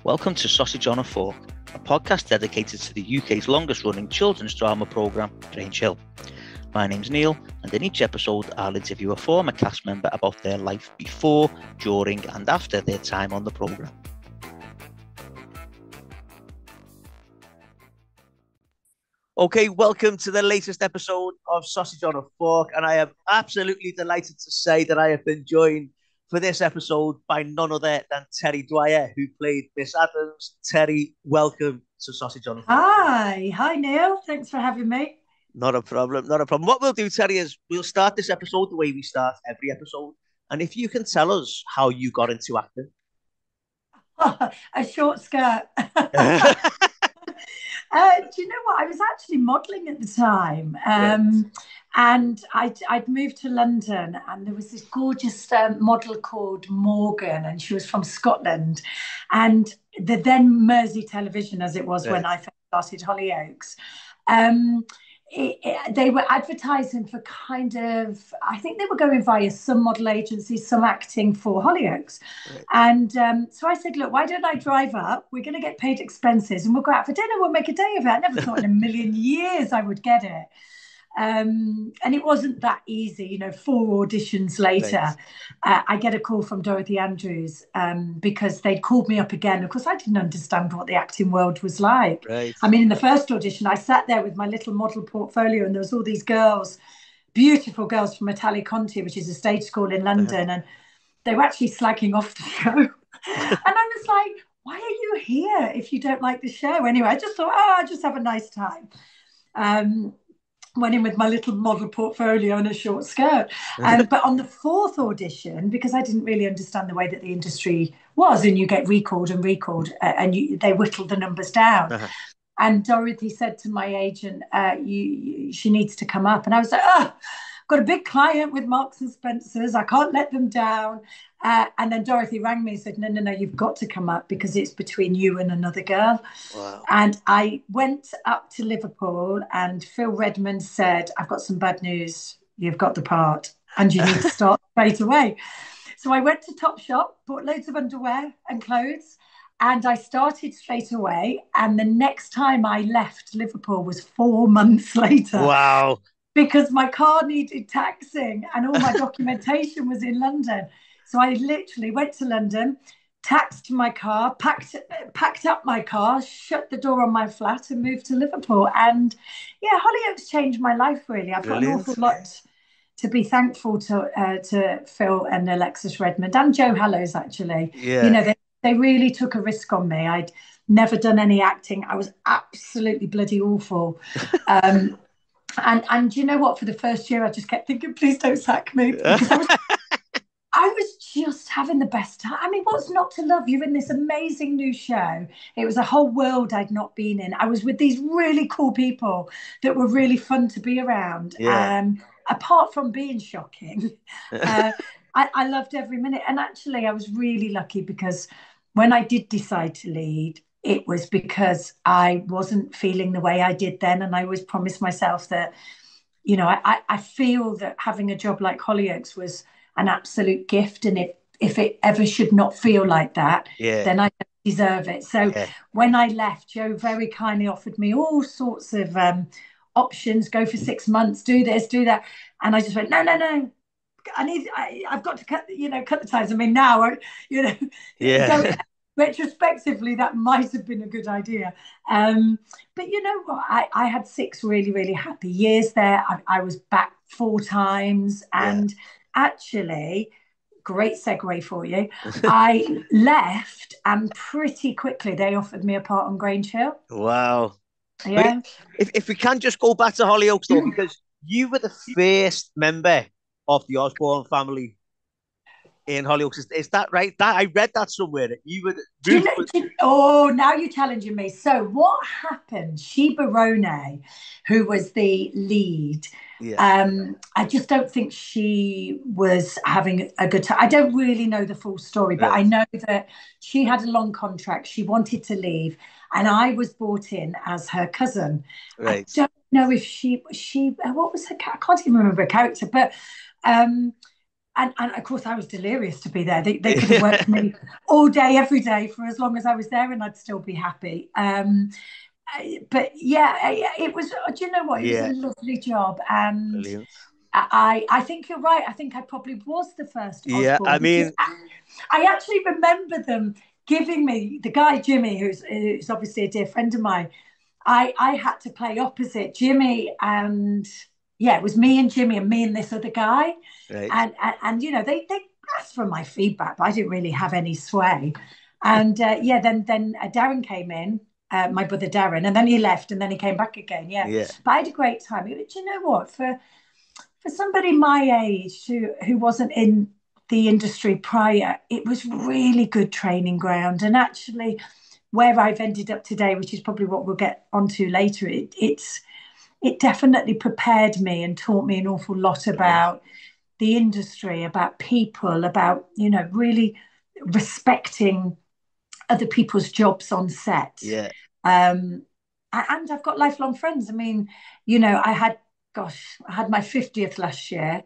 Welcome to Sausage on a Fork, a podcast dedicated to the UK's longest running children's drama programme, Grange Hill. My name's Neil, and in each episode I'll interview a former cast member about their life before, during and after their time on the programme. Okay, welcome to the latest episode of Sausage on a Fork, and I am absolutely delighted to say that I have been joined for this episode by none other than Terri Dwyer, who played Miss Adams. Terri, welcome to Sausage on a Fork. Hi Neil, thanks for having me. Not a problem. What we'll do, Terri, is we'll start this episode the way we start every episode, and if you can tell us how you got into acting. A short skirt. Do you know what? I was actually modelling at the time, and I'd moved to London, and there was this gorgeous model called Morgan, and she was from Scotland, and the then Mersey Television, as it was when I first started Hollyoaks. They were advertising for I think they were going via some model agencies, some acting for Hollyoaks. Right. And so I said, look, why don't I drive up? We're going to get paid expenses and we'll go out for dinner. We'll make a day of it. I never thought in a million years I would get it. And it wasn't that easy, 4 auditions later, I get a call from Dorothy Andrews because they'd called me up again. Of course, I didn't understand what the acting world was like. Right. I mean, in the first audition, I sat there with my little model portfolio and there was all these girls, beautiful girls from Italia Conti, which is a stage school in London, and they were actually slagging off the show. And I was like, why are you here if you don't like the show? Anyway, I just thought, I'll just have a nice time. Went in with my little model portfolio and a short skirt. But on the 4th audition, because I didn't really understand the way that the industry was, and you get recalled, and they whittle the numbers down. And Dorothy said to my agent, she needs to come up. And I was like, I've got a big client with Marks and Spencer's. I can't let them down. And then Dorothy rang me and said, no, you've got to come up because it's between you and another girl. Wow. And I went up to Liverpool and Phil Redmond said, I've got some bad news. You've got the part and you need to start straight away. So I went to Topshop, bought loads of underwear and clothes, and I started straight away. And the next time I left Liverpool was 4 months later. Wow. Because my car needed taxing and all my documentation was in London. So I literally went to London, taxed my car, packed up my car, shut the door on my flat and moved to Liverpool. And yeah, Hollyoaks changed my life, really. I've got an awful lot to be thankful to Phil and Alexis Redmond and Joe Hallows, actually. Yeah. They really took a risk on me. I'd never done any acting. I was absolutely bloody awful. And you know what? For the first year, I just kept thinking, please don't sack me. Because I was just having the best time. I mean, what's not to love? You're in this amazing new show. It was a whole world I'd not been in. I was with these really cool people that were really fun to be around. Yeah. Apart from being shocking, I loved every minute. And actually, I was really lucky because when I did decide to lead, it was because I wasn't feeling the way I did then. And I always promised myself that, I feel that having a job like Hollyoaks was an absolute gift. And if it ever should not feel like that, then I don't deserve it. So when I left, Joe very kindly offered me all sorts of options, go for 6 months, do this, do that. And I just went, no. I've got to cut the ties. I mean, now, retrospectively, that might have been a good idea. But you know what? I had 6 really, really happy years there. I was back 4 times. And actually, great segue for you. I left and pretty quickly they offered me a part on Grange Hill. Wow. Yeah. If we can just go back to Hollyoaks, though, because you were the first member of the Osborne family in Hollyoaks. Is that right? I read that somewhere. That you were. Now you're challenging me. So what happened? Sheba Ronay, who was the lead, I just don't think she was having a good time. I don't really know the full story, but I know that she had a long contract. She wanted to leave, and I was brought in as her cousin. Right. I don't know if she what was her? I can't even remember her character, but and of course I was delirious to be there. They could have worked for me all day, every day for as long as I was there, and I'd still be happy. But yeah, it was. Do you know what? It was a Yeah, lovely job, and brilliant. I think you're right. I think I probably was the first Yeah, Osborne I because mean, I actually remember them giving me the guy Jimmy, who's obviously a dear friend of mine. I had to play opposite Jimmy, and yeah, it was me and Jimmy and me and this other guy, right. and you know they asked for my feedback, but I didn't really have any sway. And yeah, then Darren came in, my brother Darren, and then he left, and then he came back again. Yeah, Yeah, but I had a great time. Do you know what? For somebody my age who wasn't in the industry prior, it was really good training ground. And actually, where I've ended up today, which is probably what we'll get onto later, it definitely prepared me and taught me an awful lot brilliant. about the industry, about people, about really respecting other people's jobs on set. Yeah. Um, and I've got lifelong friends. I mean, I had my 50th last year,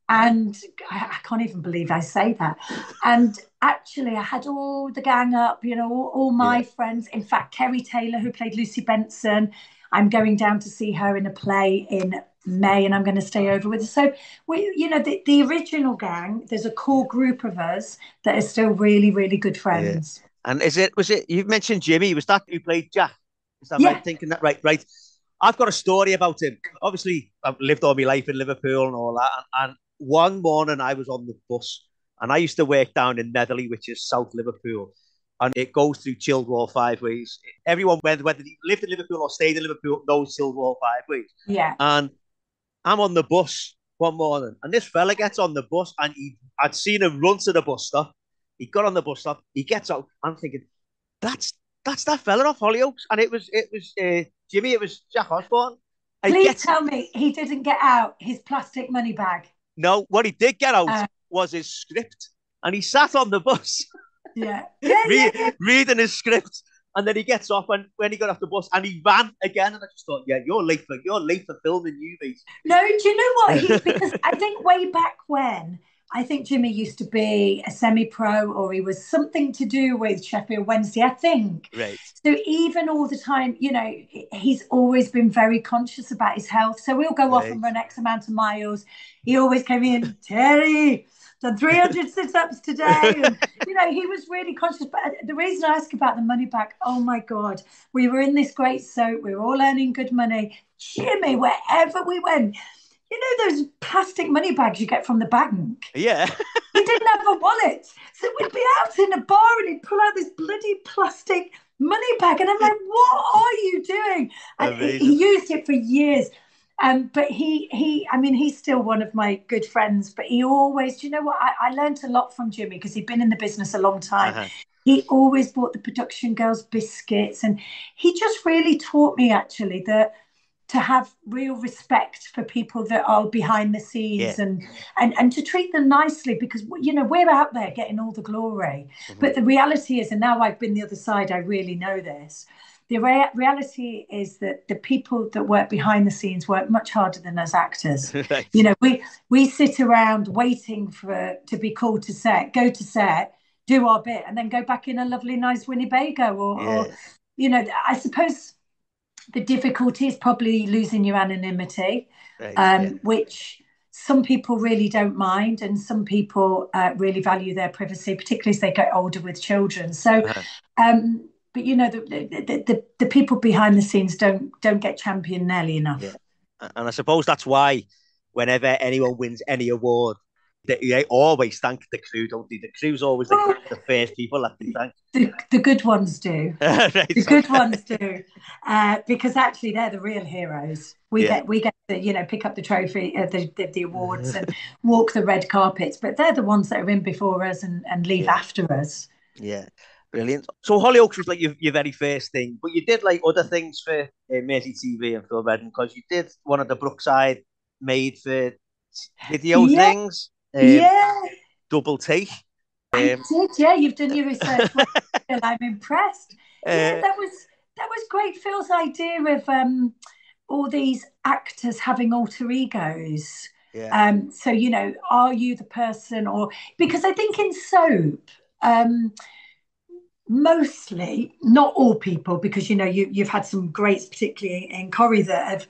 and I can't even believe I say that. And actually, I had all the gang up, all Yeah. my friends. In fact, Kerry Taylor, who played Lucy Benson, I'm going down to see her in a play in May, and I'm going to stay over with her. So the original gang. There's a core group of us that are still really, really good Yeah. friends. And was it, you've mentioned Jimmy, was that who played Jack? Is that right? Yeah, Thinking that right, right. I've got a story about him. Obviously, I've lived all my life in Liverpool and all that. And one morning I was on the bus and I used to work down in Netherley, which is South Liverpool. And it goes through Childwall Five Ways. Everyone, whether they lived in Liverpool or stayed in Liverpool, knows Childwall Five Ways. yeah. And I'm on the bus one morning, and this fella gets on the bus, and I'd seen him run to the bus stop. He got on the bus stop. He gets out. I'm thinking, that's that's that fella off Hollyoaks, and it was Jimmy. It was Jack Osborne. And he Please gets tell me he didn't get out his plastic money bag. no. What he did get out Uh, was his script, and he sat on the bus yeah, yeah, yeah, yeah. reading his script. And then he gets off, and when he got off the bus, and he ran again, and I just thought, yeah, you're late for filming, you mate. No, do you know what? Because I think way back when, I think Jimmy used to be a semi-pro, or he was something to do with Sheffield Wednesday, I think. Right. So even all the time, he's always been very conscious about his health. So we'll go off Right. and run X amount of miles. He always came in, Terry, done 300 sit-ups today. And, he was really conscious. But the reason I ask about the money back, oh my God, we were in this great soap. We were all earning good money. Jimmy, wherever we went, those plastic money bags you get from the bank? Yeah. He didn't have a wallet. So we'd be out in a bar and he'd pull out this bloody plastic money bag. And I'm like, what are you doing? And he Amazing. used it for years. But I mean, he's still one of my good friends, but he always, do you know what? I learned a lot from Jimmy because he'd been in the business a long time. Uh-huh. He always bought the production girls biscuits. And he just really taught me actually that to have real respect for people that are behind the Yeah. scenes and to treat them nicely because we're out there getting all the glory. Mm-hmm. But the reality is, and now I've been the other side, I really know this. The reality is that the people that work behind the scenes work much harder than us actors. Right. We sit around waiting to be called to set, go to set, do our bit, and then go back in a lovely, nice Winnebago. Or Yeah. I suppose the difficulty is probably losing your anonymity, Right. Yeah. which some people really don't mind, and some people really value their privacy, particularly as they get older with children. So, Uh-huh. but the people behind the scenes don't get championed nearly Yeah. enough. And I suppose that's why whenever anyone wins any award, they always thank the crew, don't they? The crew's always like Well, the first people that they thank. the good ones do. Right. The good ones do, because actually they're the real heroes. We Yeah. get to pick up the trophy, the awards, and walk the red carpets. But they're the ones that are in before us and leave Yeah. after us. Yeah. Brilliant. So Hollyoaks was like your very first thing, but you did like other things for Mersey TV and Phil Redden because you did one of the Brookside made for video Yeah, things, yeah, double take. I Um, did. Yeah, you've done your research well, Phil. I'm impressed. Yeah, uh, that was great. Phil's idea of all these actors having alter egos. Yeah. So, are you the person, or because I think in soap, um, mostly, not all people, because you've had some greats, particularly in Corrie, that have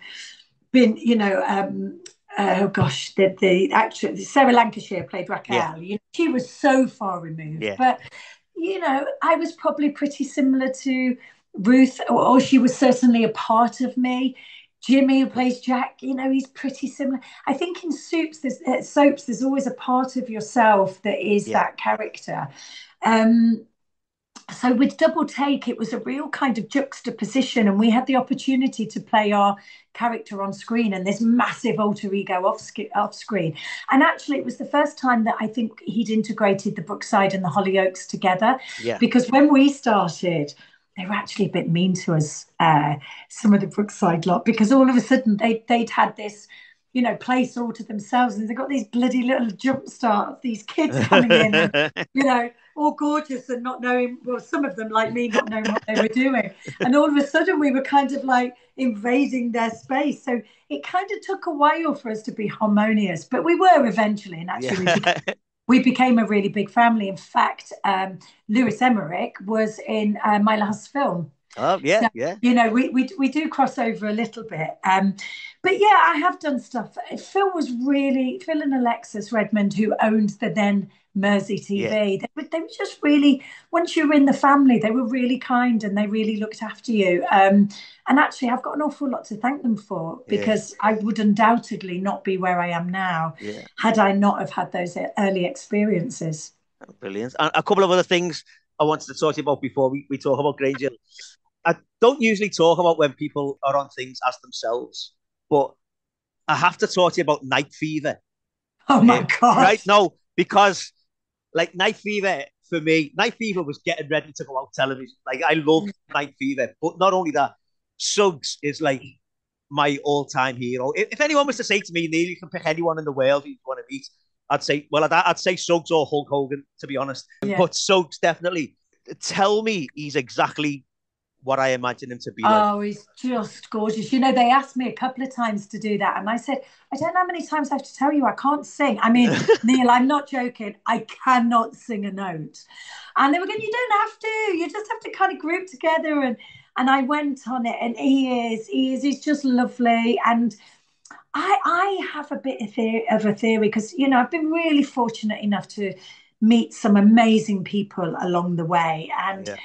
been, oh gosh, the actress Sarah Lancashire played Yeah. Raquel. She was so far removed, Yeah. but I was probably pretty similar to Ruth, or she was certainly a part of me. Jimmy, who plays Jack, he's pretty similar. I think in soaps, there's always a part of yourself that is Yeah. that character. Um, so with Double Take, it was a real kind of juxtaposition, and we had the opportunity to play our character on screen and this massive alter ego off screen. And actually, it was the first time that I think he'd integrated the Brookside and the Hollyoaks together, Yeah. because when we started, they were actually a bit mean to us, some of the Brookside lot, because all of a sudden they'd had this, place all to themselves, and they got these bloody little jump start of these kids coming in, and all gorgeous and not knowing, well, some of them like me, not knowing what they were doing, and all of a sudden we were kind of like invading their space. So it kind of took a while for us to be harmonious, but we were eventually, and actually Yeah. we became a really big family. In fact, Lewis Emmerich was in my last film. Oh, yeah. So, Yeah. we do cross over a little bit. But yeah, I have done stuff. Phil and Alexis Redmond, who owned the then Mersey Yeah. TV, they were just really, once you were in the family, they were really kind and they really looked after you. And actually, I've got an awful lot to thank them for, Yeah. because I would undoubtedly not be where I am now Yeah. had I not have had those early experiences. Brilliant. And a couple of other things I wanted to talk to you about before we talk about Grange Hill. I don't usually talk about when people are on things as themselves, but I have to talk to you about Night Fever. Oh my God. Right? No, because like Night Fever for me, Night Fever was getting ready to go out television. Like I loved Night Fever, but not only that, Suggs is like my all-time hero. If anyone was to say to me, Neil, you can pick anyone in the world you want to meet, I'd say, well, I'd say Suggs or Hulk Hogan, to be honest. Yeah. But Suggs definitely. Tell me he's exactly what I imagine him to be like. Oh, he's just gorgeous. They asked me a couple of times to do that. And I said, I don't know how many times I have to tell you I can't sing. I mean, Neil, I'm not joking. I cannot sing a note. And they were going, you don't have to. You just have to kind of group together. And I went on it. And he's just lovely. And I have a bit of a theory, because, I've been really fortunate enough to meet some amazing people along the way. And Yeah.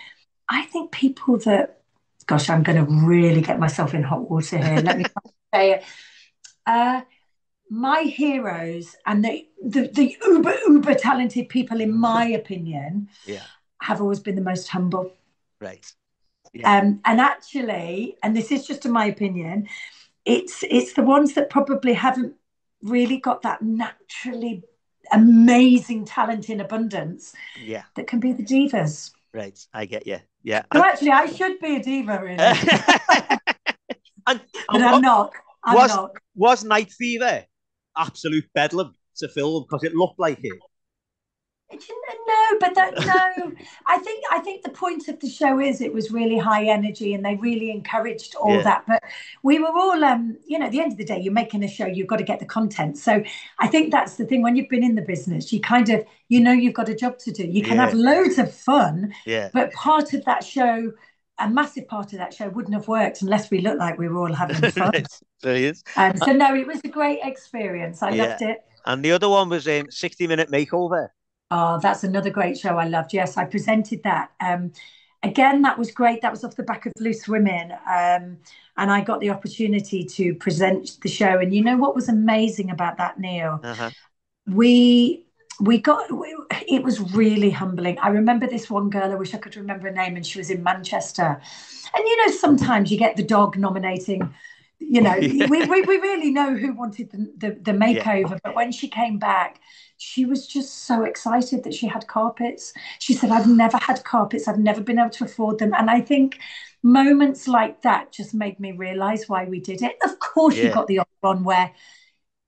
I think people that, gosh, I'm going to really get myself in hot water here. Let me say it. My heroes and the uber talented people, in my opinion, Yeah. have always been the most humble. Right. Yeah. And actually, and this is just in my opinion, it's the ones that probably haven't really got that naturally amazing talent in abundance Yeah. that can be the divas. Right. I get you. Yeah. So actually, I should be a diva, really. and But I'm not. I'm was not. was Night Fever absolute bedlam to film because it looked like it? No, but no. I think the point of the show is it was really high energy, and they really encouraged all Yeah. that. But we were all, at the end of the day, you're making a show, you've got to get the content. So I think that's the thing. When you've been in the business, you kind of, you've got a job to do. You can have Yeah. loads of fun, Yeah. but part of that show, a massive part of that show, wouldn't have worked unless we looked like we were all having fun. Brilliant. So no, it was a great experience. I loved it. And the other one was 60-minute makeover. Oh, that's another great show I loved. Yes, I presented that. Again, that was great. That was off the back of Loose Women. And I got the opportunity to present the show. And you know what was amazing about that, Neil? Uh-huh. It was really humbling. I remember this one girl, I wish I could remember her name, and she was in Manchester. And sometimes you get the dog nominating, we really know who wanted the makeover. Yeah. But when she came back, she was just so excited that she had carpets. She said, I've never had carpets. I've never been able to afford them. And I think moments like that just made me realize why we did it. Of course, you got the odd one where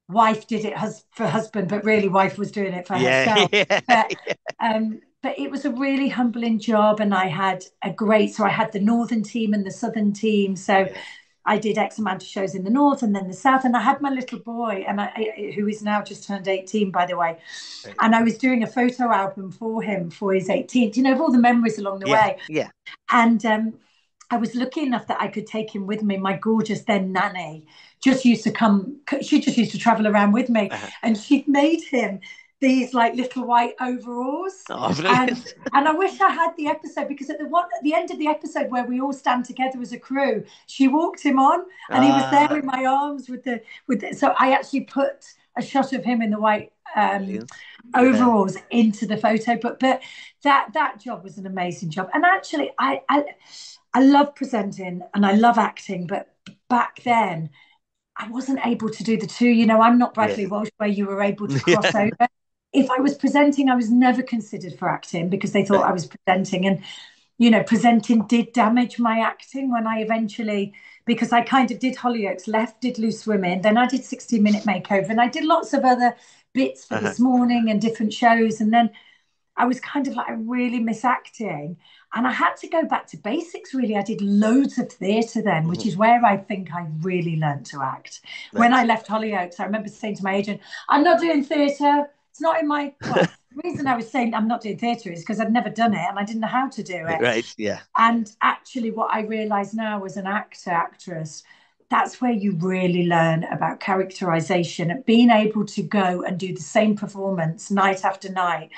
wife did it for husband, but really wife was doing it for herself. But it was a really humbling job, and I had so I had the northern team and the southern team. So I did X amount of shows in the north and then the south, and I had my little boy, who is now just turned 18, by the way, Right. and I was doing a photo album for him for his 18th. You know, of all the memories along the Yeah, way, yeah. and I was lucky enough that I could take him with me. My gorgeous then nanny just used to come. She just used to travel around with me, Uh-huh. and she'd made him these like little white overalls. Oh, And brilliant. and I wish I had the episode, because at the end of the episode where we all stand together as a crew, she walked him on, and he was there Ah, in my arms so I actually put a shot of him in the white brilliant. Yeah, overalls into the photo. But that job was an amazing job. And actually I love presenting and I love acting, but back then I wasn't able to do the two. You know, I'm not yeah, Bradley Walsh where you were able to cross yeah. over. If I was presenting, I was never considered for acting because they thought Right. I was presenting. And, you know, presenting did damage my acting when I eventually, because I kind of did Hollyoaks, left, did Loose Women, then I did 60-minute makeover, and I did lots of other bits for Uh-huh. This Morning and different shows. And then I was kind of like, I really miss acting. And I had to go back to basics, really. I did loads of theatre then, which Mhm. is where I think I really learned to act. When Right. I left Hollyoaks, I remember saying to my agent, I'm not doing theatre. It's not in my, well, the reason I was saying I'm not doing theatre is because I'd never done it and I didn't know how to do it. Right. Yeah. And actually, what I realise now as an actor, actress, that's where you really learn about characterization, being able to go and do the same performance night after night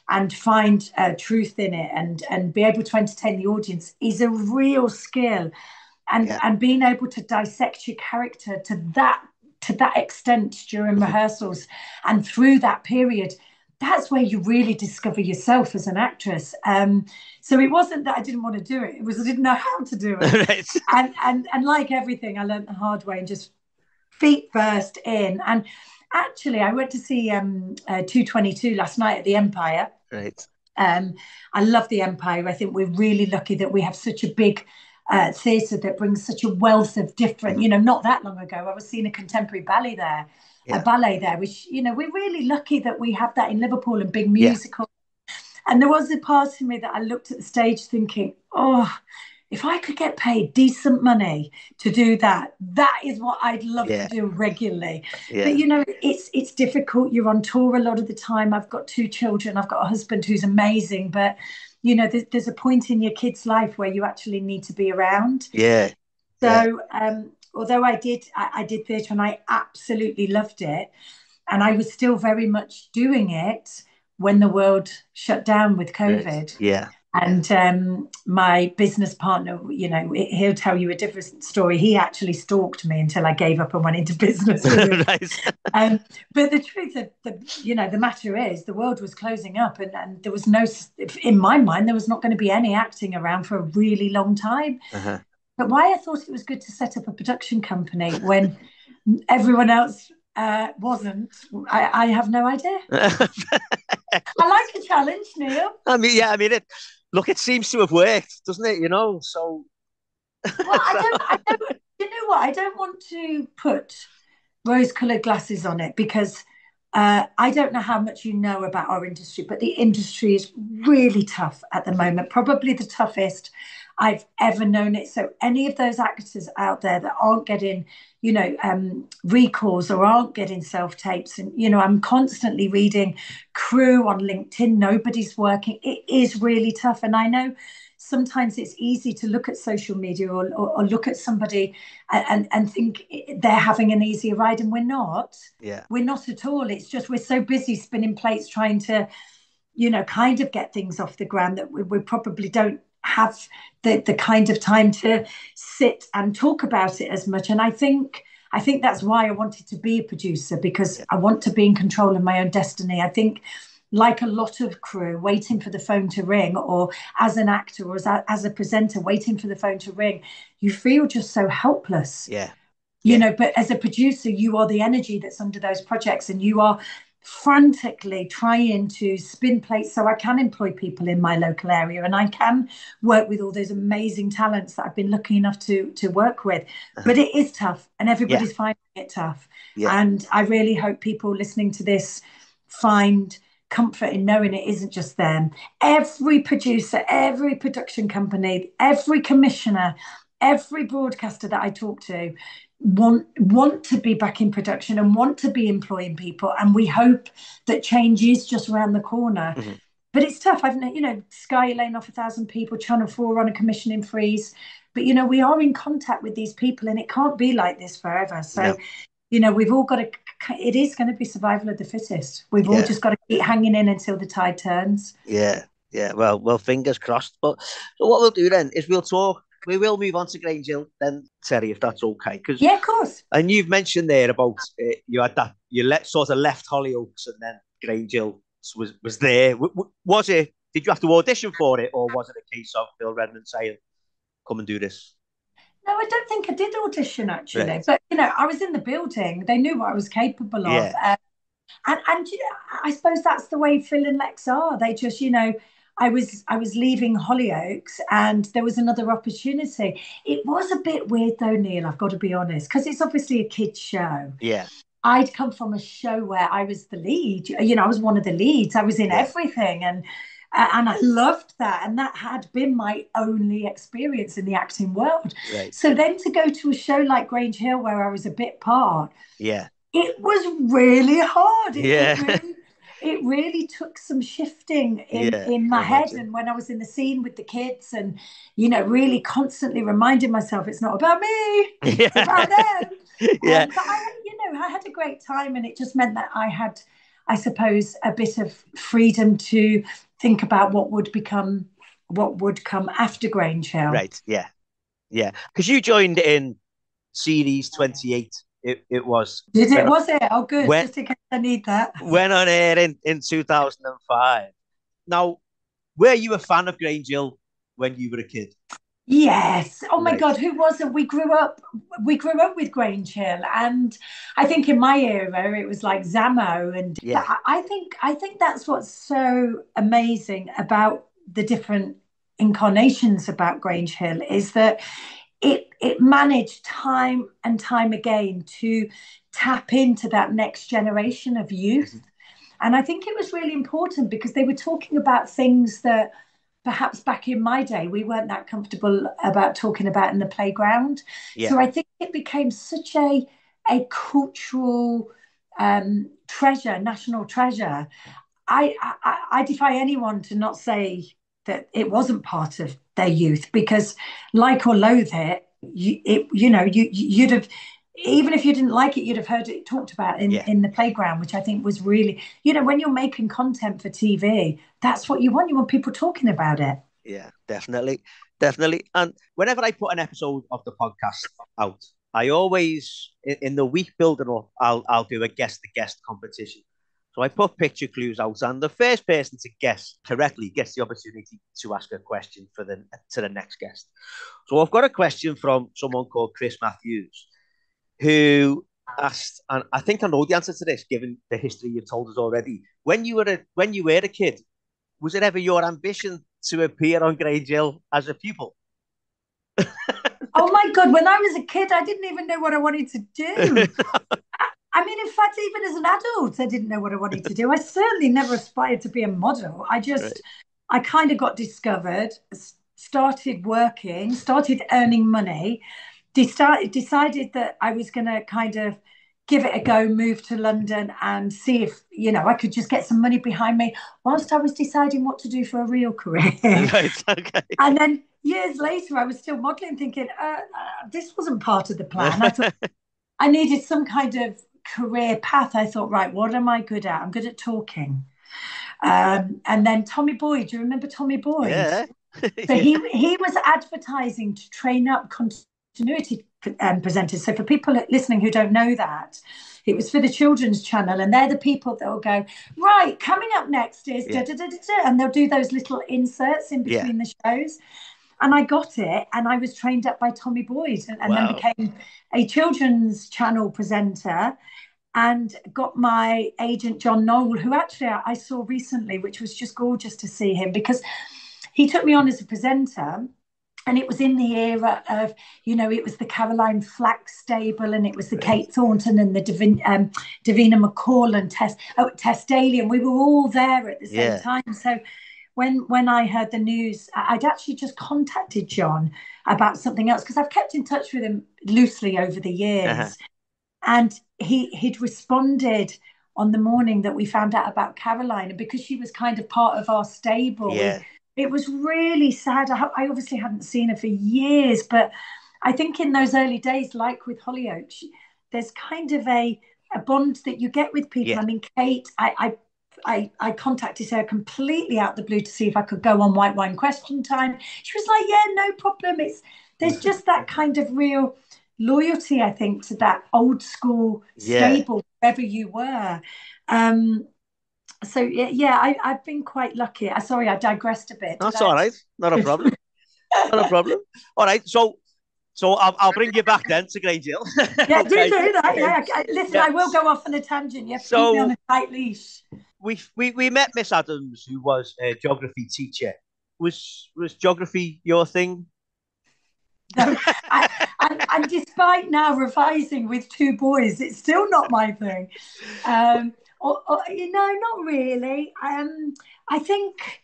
and find truth in it, and be able to entertain the audience is a real skill. Yeah. And being able to dissect your character to that extent during Mhm. rehearsals and through that period, that's where you really discover yourself as an actress. So it wasn't that I didn't want to do it; it was I didn't know how to do it. Right. And like everything, I learned the hard way and just feet first in. And actually, I went to see 222 last night at the Empire. Right. Um, I love the Empire. I think we're really lucky that we have such a big theatre that brings such a wealth of different, Mhm. you know, not that long ago, I was seeing a contemporary Yeah. ballet there, which, you know, we're really lucky that we have that in Liverpool and big Yeah. musical. And there was a part of me that I looked at the stage thinking, oh, if I could get paid decent money to do that, that is what I'd love to Yeah. do regularly. But Yeah. you know, it's difficult. You're on tour a lot of the time. I've got two children. I've got a husband who's amazing, but you know, there's a point in your kid's life where you actually need to be around. Yeah. Yeah. So, although I did theatre and I absolutely loved it, and I was still very much doing it when the world shut down with Right. COVID. Yeah. Yeah. And my business partner, you know, he'll tell you a different story. He actually stalked me until I gave up and went into business with him. Right. Um, but the truth of the matter is, the world was closing up, and there was no, in my mind, there was not going to be any acting around for a really long time. Uh-huh. But why I thought it was good to set up a production company when everyone else wasn't, I have no idea. I like a challenge, Neil. I mean, yeah, I mean it. Look, it seems to have worked, doesn't it? You know, so, Well, so I don't, you know what? I don't want to put rose-colored glasses on it because I don't know how much you know about our industry, but the industry is really tough at the moment, probably the toughest I've ever known it. So any of those actors out there that aren't getting, you know, recalls or aren't getting self-tapes, and you know, I'm constantly reading crew on LinkedIn, nobody's working. It is really tough. And I know sometimes it's easy to look at social media or look at somebody and think they're having an easier ride, and we're not. yeah, We're not at all. It's just we're so busy spinning plates trying to, you know, kind of get things off the ground that we probably don't have the kind of time to sit and talk about it as much. And I think that's why I wanted to be a producer, because yeah, I want to be in control of my own destiny. I think, like a lot of crew, waiting for the phone to ring, or as an actor or as a presenter, waiting for the phone to ring, you feel just so helpless, yeah, you yeah, know. But as a producer, you are the energy that's under those projects, and you are frantically trying to spin plates so I can employ people in my local area and I can work with all those amazing talents that I've been lucky enough to work with. uh-huh. But it is tough, and Yeah, everybody's finding it tough. yeah, And I really hope people listening to this find comfort in knowing it isn't just them. Every producer, every production company, every commissioner, every broadcaster that I talk to want to be back in production and want to be employing people, and we hope that change is just around the corner. Mhm. But it's tough. Sky laying off 1,000 people, Channel 4 on a commissioning freeze. But we are in contact with these people, and it can't be like this forever. So No. we've all got to. It is going to be survival of the fittest. We've all Yeah. just got to keep hanging in until the tide turns. Yeah. Yeah. Well, fingers crossed. But so what we'll do then is we'll talk. We will move on to Grange Hill then, Terry, if that's okay. Because Yeah, of course. and you've mentioned there about you had that sort of left Hollyoaks and then Grange Hill was there. Was it? Did you have to audition for it, or was it a case of Bill Redmond saying, "Come and do this"? No, I don't think I did audition Right. actually, but I was in the building. They knew what I was capable of, Yeah. and I suppose that's the way Phil and Lex are. They just, I was leaving Hollyoaks, and there was another opportunity. It was a bit weird though, Neil. I've got to be honest, because it's obviously a kids show. Yeah. I'd come from a show where I was the lead. I was one of the leads. I was in Yeah. everything, and I loved that. And that had been my only experience in the acting world. Right. So then to go to a show like Grange Hill, where I was a bit part, Yeah. it was really hard. It, it Yeah. really it really took some shifting in Yeah. in Can my head, imagine. and when I was in the scene with the kids, and really constantly reminding myself it's not about me, it's about Yeah. them. Yeah. But I had a great time, and it just meant that I had, I suppose, a bit of freedom to think about what would come after Grange Hill. Right. Yeah. Yeah. Because you joined in series 28. It was Did it? when Was it? Oh, good. when Just in case I need that. went on air in 2005. Now, were you a fan of Grange Hill when you were a kid? Yes. Oh my Right. God, who wasn't? We grew up with Grange Hill, and I think in my era it was like Zamo, and but Yeah. I think that's what's so amazing about the different incarnations about Grange Hill is that it managed time and time again to tap into that next generation of youth. Mhm. And I think it was really important because they were talking about things that perhaps back in my day we weren't that comfortable about talking about in the playground. Yeah. So I think it became such a cultural treasure, national treasure. I defy anyone to not say that it wasn't part of their youth because, like or loathe it, you'd have, even if you didn't like it, you'd have heard it talked about in Yeah. in the playground, which I think was really, when you're making content for TV, that's what you want. You want people talking about it. Yeah. Definitely. Definitely. And whenever I put an episode of the podcast out, I always in the week building up, I'll do a guess the guest competition. So I put picture clues out, and the first person to guess correctly gets the opportunity to ask a question for the to the next guest. So I've got a question from someone called Chris Matthews, who asked, and I think I know the answer to this, given the history you've told us already. When you were a kid, was it ever your ambition to appear on Grange Hill as a pupil? Oh my God, when I was a kid, I didn't even know what I wanted to do. I mean, in fact, even as an adult, I didn't know what I wanted to do. I certainly never aspired to be a model. Right. I kind of got discovered, started working, started earning money, decided that I was going to kind of give it a go, move to London and see if, I could just get some money behind me whilst I was deciding what to do for a real career. Right. Okay. And then years later, I was still modeling, thinking, this wasn't part of the plan. I thought I needed some kind of career path. I thought, right, what am I good at? I'm good at talking. And then Tommy Boyd, do you remember Tommy Boyd? Yeah. So Yeah. he was advertising to train up continuity presenters. So for people listening who don't know that, it was for the children's channel, and they're the people that will go, right, coming up next is da Yeah. da da da, da, and they'll do those little inserts in Yeah. between the shows. And I got it, and I was trained up by Tommy Boyd, and then Wow. became a children's channel presenter, and got my agent John Knoll, who actually I saw recently, which was just gorgeous to see him because he took me on as a presenter. And it was in the era of, it was the Caroline Flack stable, and it was the Right. Kate Thornton and the Davina McCall and Tess Daly, and we were all there at the same Yeah. time. So when I heard the news, I'd actually just contacted John about something else because I've kept in touch with him loosely over the Uh-huh. years, and he'd responded on the morning that we found out about Caroline, and because she was kind of part of our stable, we Yeah. it was really sad. I obviously hadn't seen her for years, but I think in those early days, like with Hollyoaks, there's kind of a bond that you get with people. Yeah. I mean, Kate, I contacted her completely out the blue to see if I could go on White Wine Question Time. She was like, "Yeah, no problem." There's just that kind of real loyalty, I think, to that old school Yeah. stable, wherever you were. Um, so yeah, I've been quite lucky. Sorry, I digressed a bit. Did That's I? all right. Not a problem. Not a problem. All right. So I'll bring you back then to Grange Hill. Yeah, do Okay. that. Um, Yeah, listen, yeah. I will go off on a tangent. You have to keep me on So a tight leash. we met Miss Adams, who was a geography teacher. Was geography your thing? No, and despite now revising with two boys, it's still not my thing. Not really. I think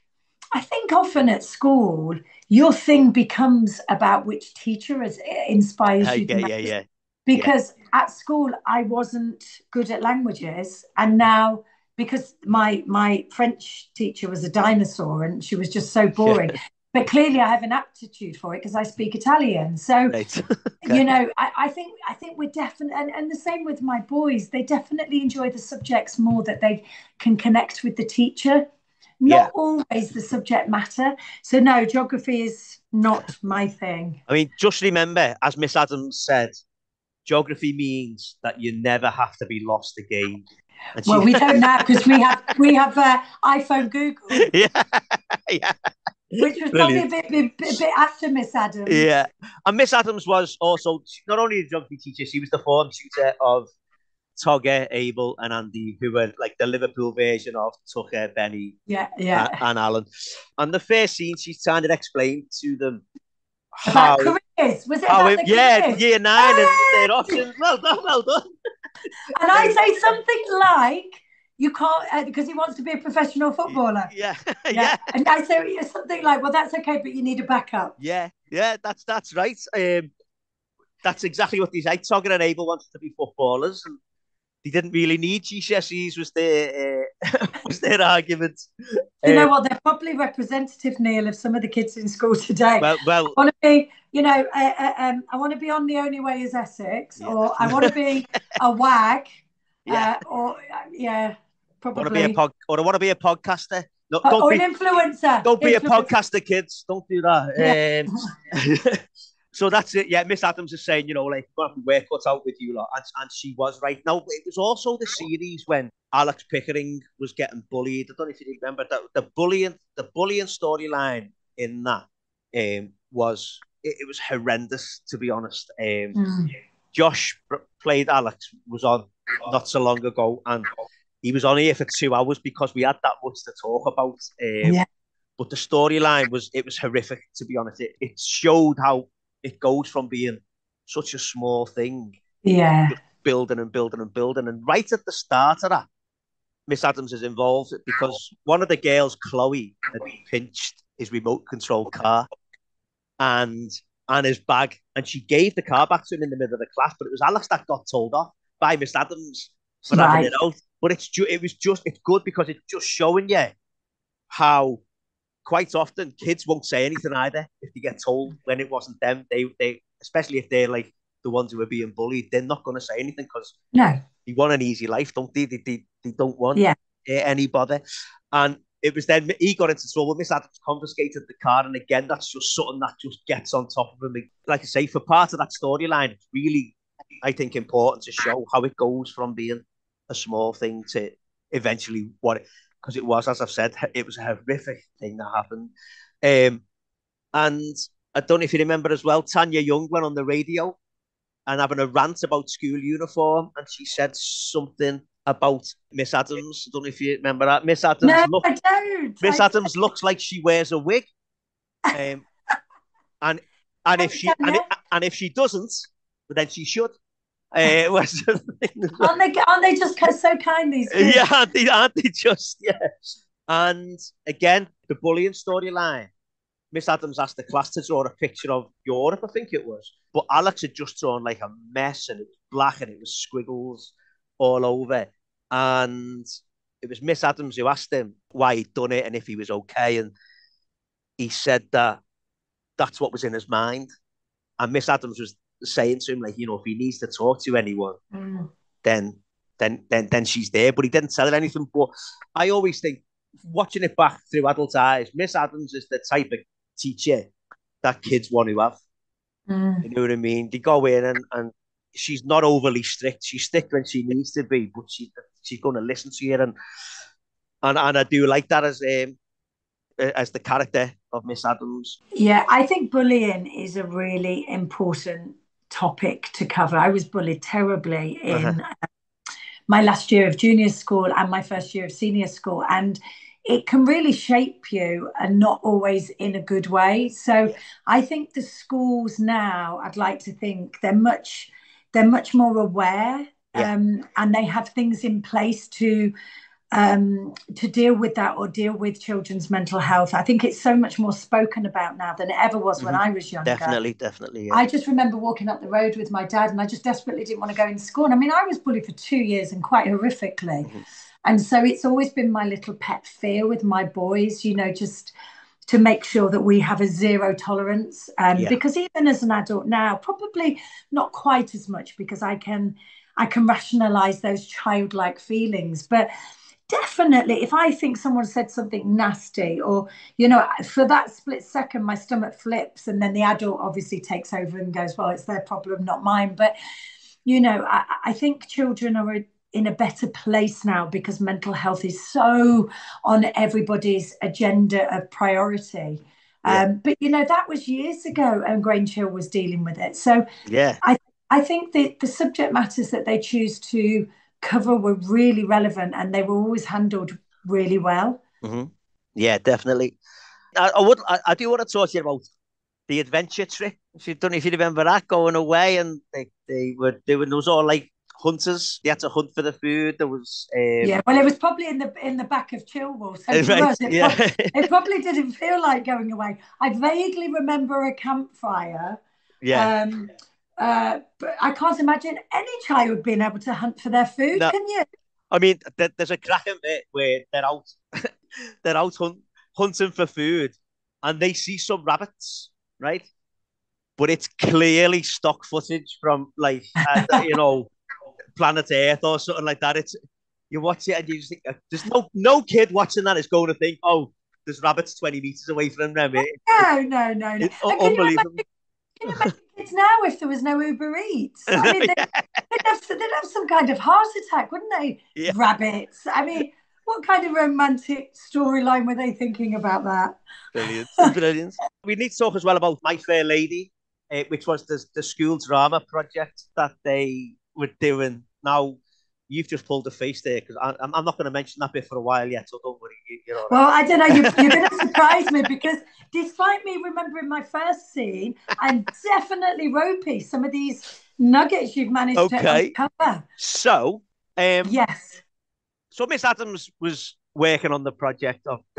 I think often at school, your thing becomes about which teacher inspires you the Okay, yeah, most. yeah, yeah, Because at school, I wasn't good at languages, and now because my French teacher was a dinosaur and she was just so yeah. boring. But clearly, I have an aptitude for it because I speak Italian. So Right. Okay. I think we're definitely, and the same with my boys. They definitely enjoy the subjects more that they can connect with the teacher. Yeah. Not always the subject matter. So no, geography is not my thing. I mean, just remember, as Miss Adams said, geography means that you never have to be lost again. And Well, she, we don't now because we have iPhone Google, yeah, yeah, which was probably a brilliant. bit after Miss Yeah. Adams. And Miss Adams was also not only a geography teacher, she was the form tutor of Togger, Abel, and Andy, who were like the Liverpool version of Tucker, Benny, Yeah, yeah. and Alan. And the first scene, she's trying to explain to them About how careers. Was it how about it, the yeah, careers? year nine and their options. Well done, well done. And I Um, say something like, "You can't," because he wants to be a professional footballer. yeah, Yeah, yeah, and I say something like, "Well, that's okay, but you need a backup." yeah. That's right. That's exactly what these like. Togger and Abel wanted to be footballers, and they didn't really need GCSEs. Was their was their argument? Do you know Um, what? They're probably representative, Neil, of some of the kids in school today. well, I want to be, I want to be on The Only Way is Essex, yeah, or I want to be a wag, yeah. yeah, Want to be a probably, or I want to be a podcaster. No, don't or an be influencer. don't be a Influencer, podcaster, kids. Don't do yeah, that. So that's it. Yeah, Miss Adams is saying, like, you've got to work cut out with you lot. And she was right. Now, it was also the series when Alex Pickering was getting bullied. I don't know if you remember that the bullying storyline in that it was horrendous, to be honest. mm, Josh played Alex, was on not so long ago, and he was on here for 2 hours because we had that much to talk about. yeah, But the storyline was horrific, to be honest. It showed how it goes from being such a small thing, yeah, just building and building and building. And right at the start of that, Miss Adams is involved because one of the girls, Chloe, had pinched his remote control car and and his bag, and she gave the car back to him in the middle of the class. But it was Alex that got told off by Miss Adams for having right, it out. But it's good because it's just showing you how quite often kids won't say anything either if they get told when it wasn't them. They especially if they're like the ones who are being bullied, they're not going to say anything because no, they want an easy life, don't they? They don't want yeah, any bother. And it was then he got into trouble. Miss Adams confiscated the car, and again, that's just something that just gets on top of him. Like I say, for part of that storyline, it's really, I think, important to show how it goes from being a small thing to eventually what it, because it was, as I've said, it was a horrific thing that happened. And I don't know if you remember as well, Tanya Young went on the radio and having a rant about school uniform, and she said something about Miss Adams. I don't know if you remember that. no, I don't. Miss Adams looks like she wears a wig, um, and and if she Tanya, and if she doesn't, then she should. Was the thing as well. aren't they just so kind, these kids? Yeah, aren't they just, yeah. And again, the bullying storyline, Miss Adams asked the class to draw a picture of Europe, I think it was. But Alex had just drawn like a mess and it was black and it was squiggles all over. And it was Miss Adams who asked him why he'd done it and if he was okay. And he said that that's what was in his mind. And Miss Adams was saying to him, like, if he needs to talk to anyone, then she's there. But he didn't tell her anything. But I always think, watching it back through adult eyes, Miss Adams is the type of teacher that kids want to have. You know what I mean? They go in and she's not overly strict. She's strict when she needs to be, but she's going to listen to you. And I do like that as the character of Miss Adams. Yeah, I think bullying is a really important topic to cover. I was bullied terribly in my last year of junior school and my first year of senior school. And it can really shape you and not always in a good way. So I think the schools now, I'd like to think they're much more aware, and they have things in place to deal with that or deal with children's mental health. I think it's so much more spoken about now than it ever was when I was younger. Definitely. Yeah. I just remember walking up the road with my dad and I just desperately didn't want to go in school. And I mean, I was bullied for 2 years and quite horrifically. And so it's always been my little pet fear with my boys, just to make sure that we have a zero tolerance. Because even as an adult now, probably not quite as much because I can rationalize those childlike feelings. But definitely, if I think someone said something nasty or, for that split second, my stomach flips and then the adult obviously takes over and goes, well, it's their problem, not mine. But, I think children are in a better place now because mental health is so on everybody's agenda of priority. But, that was years ago and Grange Hill was dealing with it. So I think the subject matters that they choose to cover were really relevant and they were always handled really well. Yeah, definitely. I do want to talk to you about the adventure trip. If you remember that, going away and they were doing those all like hunters. They had to hunt for the food. There was well, it was probably in the back of Chilwell. So for us, it probably didn't feel like going away. I vaguely remember a campfire. But I can't imagine any child being able to hunt for their food. No. Can you? I mean, there's a cracking bit where they're out hunting for food, and they see some rabbits, right? But it's clearly stock footage from like Planet Earth or something like that. You watch it and you just think there's no kid watching that is going to think, oh, there's rabbits 20 meters away from them. No. It's unbelievable. Can you imagine kids now if there was no Uber Eats? I mean, they'd have some kind of heart attack, wouldn't they? Yeah. Rabbits. I mean, what kind of romantic storyline were they thinking about that? Brilliant. We need to talk as well about My Fair Lady, which was the school drama project that they were doing. Now, you've just pulled a face there because I'm not going to mention that bit for a while yet, so don't worry. Well, I don't know. You're going to surprise me because despite me remembering my first scene, I'm definitely ropey. Some of these nuggets you've managed to uncover. So, yes. So Miss Adams was working on the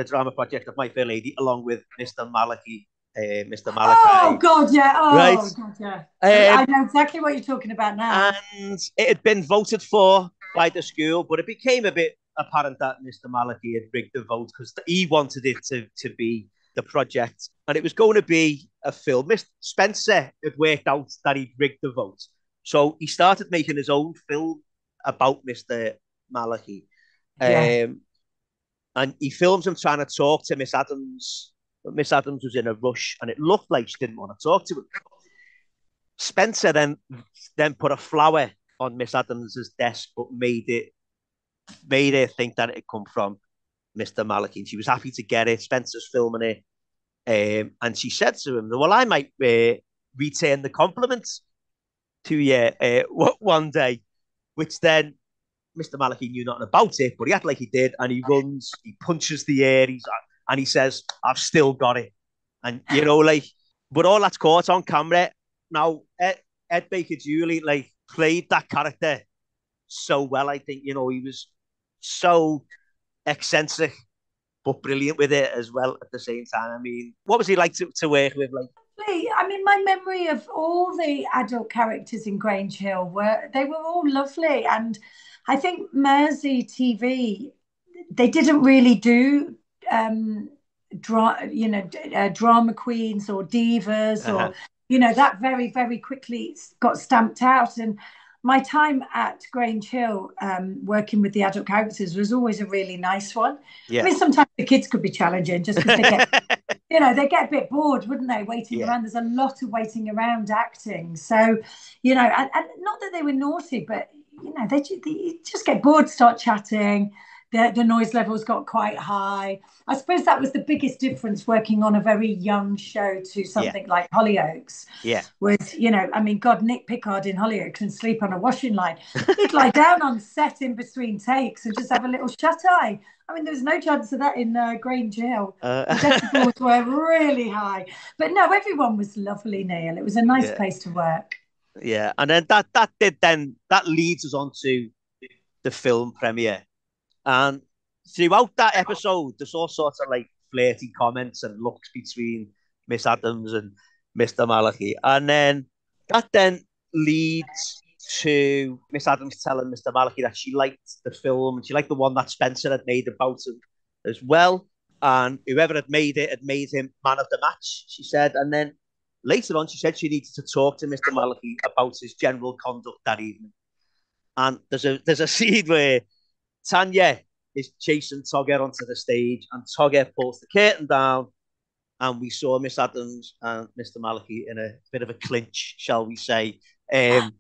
drama project of My Fair Lady, along with Mr. Malachi. Mr. Malachi. Oh God, yeah. Oh right? God, yeah. I know exactly what you're talking about now. And it had been voted for by the school, but it became a bit apparent that Mr. Malachi had rigged the vote because he wanted it to be the project, and it was going to be a film. Mr. Spencer had worked out that he'd rigged the vote, so he started making his own film about Mr. Malachi. And he films him trying to talk to Miss Adams. But Miss Adams was in a rush, and it looked like she didn't want to talk to him. Spencer then put a flower on Miss Adams's desk, but made her think that it had come from Mr. Malachi. And she was happy to get it. Spencer's filming it, and she said to him, "Well, I might return the compliments to you one day," which then Mr. Malachi knew nothing about it, but he acted like he did, and he punches the air, and he says, "I've still got it." And, but all that's caught on camera. Now, Ed Baker-Julie, played that character so well, I think, he was so eccentric, but brilliant with it as well at the same time. I mean, what was he like to work with? Like, I mean, my memory of all the adult characters in Grange Hill were all lovely, and I think Mersey TV, they didn't really do drama queens or divas, uh-huh. or that very quickly got stamped out. And my time at Grange Hill, working with the adult characters, was always a really nice one. I Yeah. mean, sometimes the kids could be challenging just because they get a bit bored, wouldn't they, waiting Yeah. around? There's a lot of waiting around acting. So, and not that they were naughty, but, they just get bored, start chatting. The noise levels got quite high. I suppose that was the biggest difference working on a very young show to Yeah. something like Hollyoaks Yeah. was, I mean, God, Nick Pickard in Hollyoaks can sleep on a washing line. He'd lie down on set in between takes and just have a little shut eye. I mean, there was no chance of that in Grange Hill. The decibels were really high. But no, everyone was lovely, Neil. It was a nice Yeah. place to work. Yeah. And then that leads us on to the film premiere. And throughout that episode, there's all sorts of like flirty comments and looks between Miss Adams and Mr. Malachi. And then that leads to Miss Adams telling Mr. Malachi that she liked the film and she liked the one that Spencer had made about him as well. And whoever had made it had made him man of the match, she said. And then later on, she said she needed to talk to Mr. Malachi about his general conduct that evening. And there's a scene where Tanya is chasing Togger onto the stage, and Togger pulls the curtain down, and we saw Miss Adams and Mr. Malachi in a bit of a clinch, shall we say, um,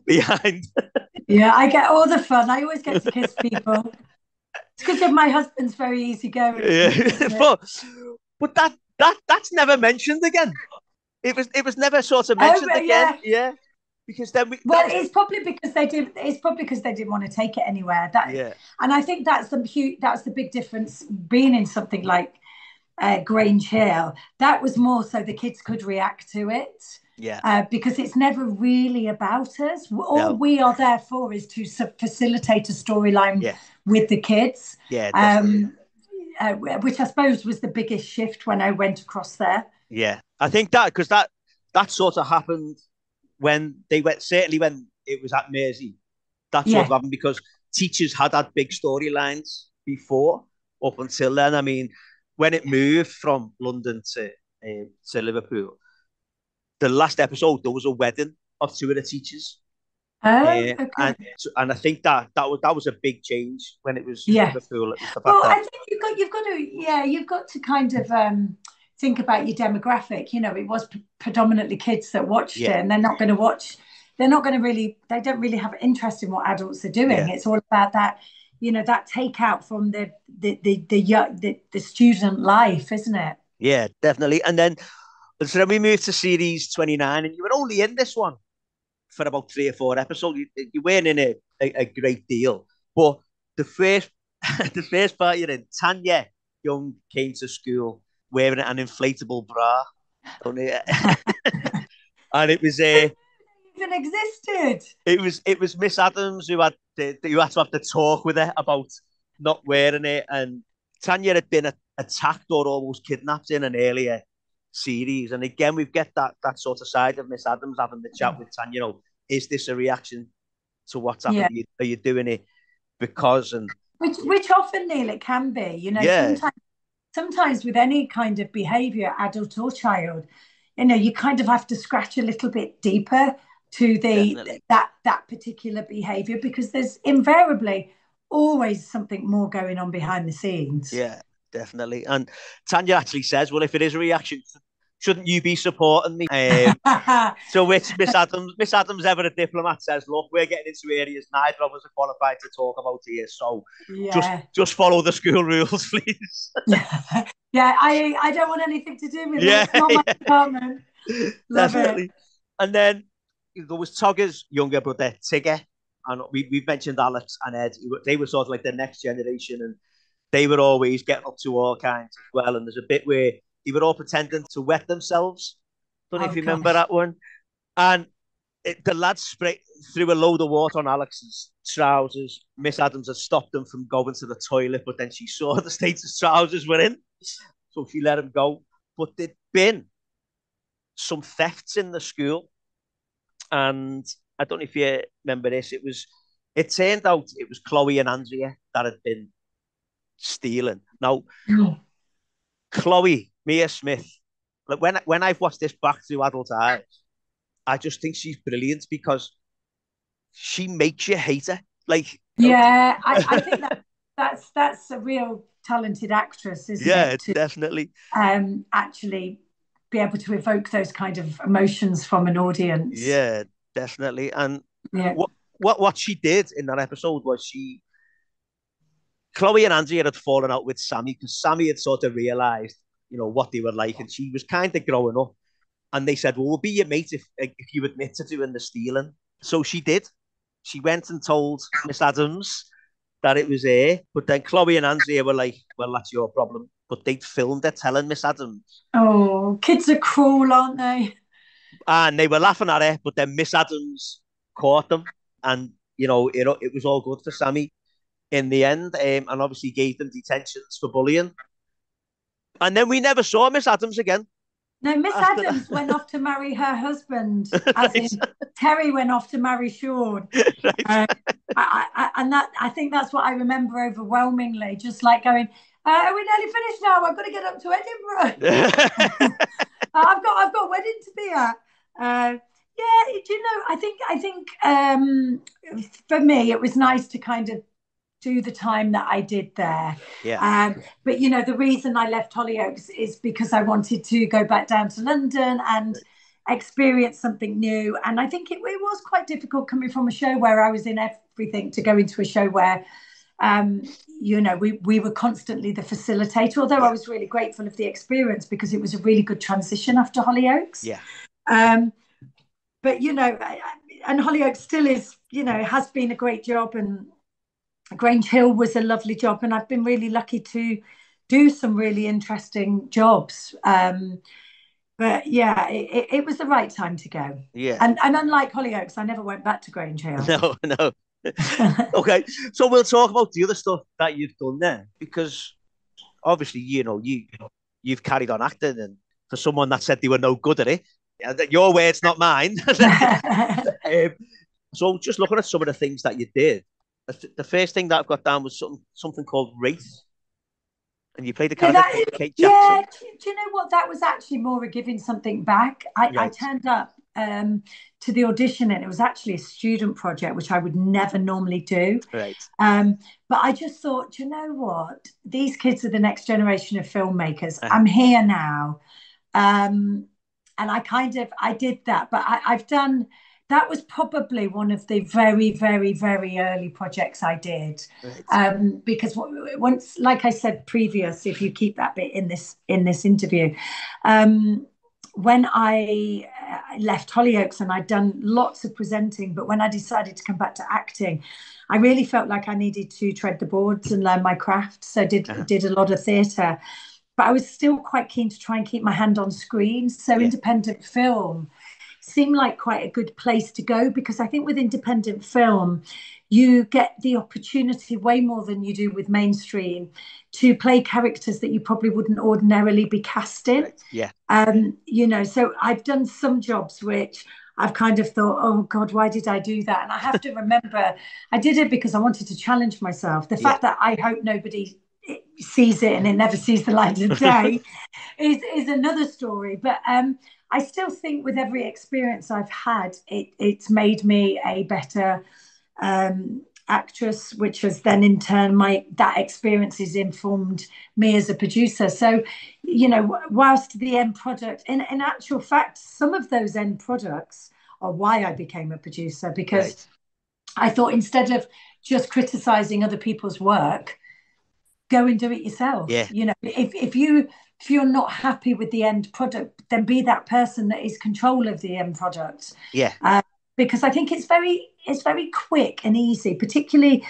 behind. Yeah, I get all the fun. I always get to kiss people. It's because my husband's very easygoing, Yeah. isn't it? but that's never mentioned again. It was never sort of Oh, mentioned but again. yeah. Yeah, because then we Well, that was it's probably because they did. It's probably because they didn't want to take it anywhere. yeah, And I think that's the huge. That's the big difference. Being in something like Grange Hill, that was more so the kids could react to it, yeah, because it's never really about us. All no, we are there for is to facilitate a storyline yeah, with the kids, yeah, definitely. um, which I suppose was the biggest shift when I went across there. Yeah, I think that because that sort of happened when they went, certainly when it was at Mersey, that sort of Yeah. happened because teachers had big storylines before up until then. I mean, when it moved from London to Liverpool, the last episode there was a wedding of two of the teachers, Oh, okay. and I think that was a big change when it was Yeah. Liverpool. It was the fact Well, I that think you've got to yeah, you've got to kind of think about your demographic. It was predominantly kids that watched it, yeah, and they're not going to watch. They're not going to really. They don't really have interest in what adults are doing. yeah, It's all about that. That takeout from the student life, isn't it? yeah, definitely. So then we moved to series 29, and you were only in this one for about 3 or 4 episodes. You weren't in a great deal. But the first the first part you're in, Tanya Young came to school wearing an inflatable bra. Don't you? And Even existed. it was Miss Adams who had to have the talk with her about not wearing it, and Tanya had been attacked or almost kidnapped in an earlier series, and again we've get that sort of side of Miss Adams having the chat with Tanya. Is this a reaction to what's happened? Yeah. Are you doing it because and Which often, Neil, it can be. yeah, Sometimes with any kind of behavior, adult or child, you kind of have to scratch a little bit deeper to the definitely. that particular behavior, because there's invariably always something more going on behind the scenes. Yeah, definitely. And Tanya actually says, "Well, if it is a reaction, shouldn't you be supporting me?" So which Miss Adams, ever a diplomat, says, "Look, we're getting into areas neither of us are qualified to talk about here. So just Yeah. just follow the school rules, please." Yeah, I don't want anything to do with it. Yeah, It's not my department. Love it. definitely. And then there was Togger's younger brother, Tigger, and we've mentioned Alex and Ed. They were sort of like the next generation, and they were always getting up to all kinds as well. And there's a bit where they were all pretending to wet themselves. Don't know if Oh you remember gosh. that one. And the lad sprayed threw a load of water on Alex's trousers. Miss Adams had stopped him from going to the toilet, but then she saw the state his trousers were in, so she let him go. But there'd been some thefts in the school, and I don't know if you remember this. It turned out it was Chloe and Andrea that had been stealing. Now, Chloe, Mia Smith, like when I've watched this back through adult eyes, I just think she's brilliant because she makes you hate her. Like, Yeah, I think that's a real talented actress, isn't yeah, it? To definitely. actually be able to evoke those kind of emotions from an audience. Yeah, definitely. And Yeah. what she did in that episode was Chloe and Andrea had fallen out with Sammy because Sammy had sort of realized, what they were like, and she was kind of growing up. And they said, "Well, we'll be your mate if you admit to doing the stealing." So she did. She went and told Miss Adams that it was her. But then Chloe and Andrea were like, "Well, that's your problem." But they'd filmed her telling Miss Adams, Oh, kids are cruel, aren't they? and they were laughing at her. But then Miss Adams caught them, and it was all good for Sammy in the end, and obviously gave them detentions for bullying. And then we never saw Miss Adams again No, Miss after Adams went that. off to marry her husband, as Right. in Terry went off to marry Sean. Right. Uh, and that I think that's what I remember overwhelmingly, just like going, we're nearly finished now. I've got to get up to Edinburgh. I've got a wedding to be at. Yeah, do you know? I think for me it was nice to kind of do the time that I did there. Yeah. But the reason I left Hollyoaks is because I wanted to go back down to London and experience something new. And I think it was quite difficult coming from a show where I was in everything to go into a show where we were constantly the facilitator, although I Yeah. was really grateful of the experience because it was a really good transition after Hollyoaks. Yeah. But and Hollyoaks still is, has been a great job, and Grange Hill was a lovely job, and I've been really lucky to do some really interesting jobs. But yeah, it was the right time to go. Yeah. And unlike Hollyoaks, I never went back to Grange Hill. No, no. Okay, so we'll talk about the other stuff that you've done there because obviously, you've carried on acting, and for someone that said they were no good at it, your words, not mine. um, so just looking at some of the things that you did, the first thing that I've got down was something called Race, and you played a Yeah, character called Kate yeah. Jackson. Do you know what? That was actually more a giving something back. I Right. turned up to the audition, and it was actually a student project, which I would never normally do. Right. But I just thought, do you know what? These kids are the next generation of filmmakers. Uh-huh. I'm here now. And I did that, but I've done, that was probably one of the very, very, very early projects I did. Right. Because once, like I said previous, if you keep that bit in this interview, when I left Hollyoaks, and I'd done lots of presenting, but when I decided to come back to acting, I really felt like I needed to tread the boards and learn my craft. So did a lot of theatre, but I was still quite keen to try and keep my hand on screen. So Yeah. independent film seemed like quite a good place to go, because I think with independent film, you get the opportunity way more than you do with mainstream to play characters that you probably wouldn't ordinarily be cast in. Right. Yeah. So I've done some jobs which I've kind of thought, oh God, why did I do that? And I have to remember, I did it because I wanted to challenge myself. The Yeah. fact that I hope nobody sees it and it never sees the light of day is another story. But I still think with every experience I've had, it's made me a better actress, which has then in turn that experience has informed me as a producer. So, whilst the end product, in actual fact, some of those end products are why I became a producer, because Right. I thought instead of just criticizing other people's work, go and do it yourself. Yeah. If you're not happy with the end product, then be that person that is control of the end product. Yeah. Because I think it's very quick and easy, particularly,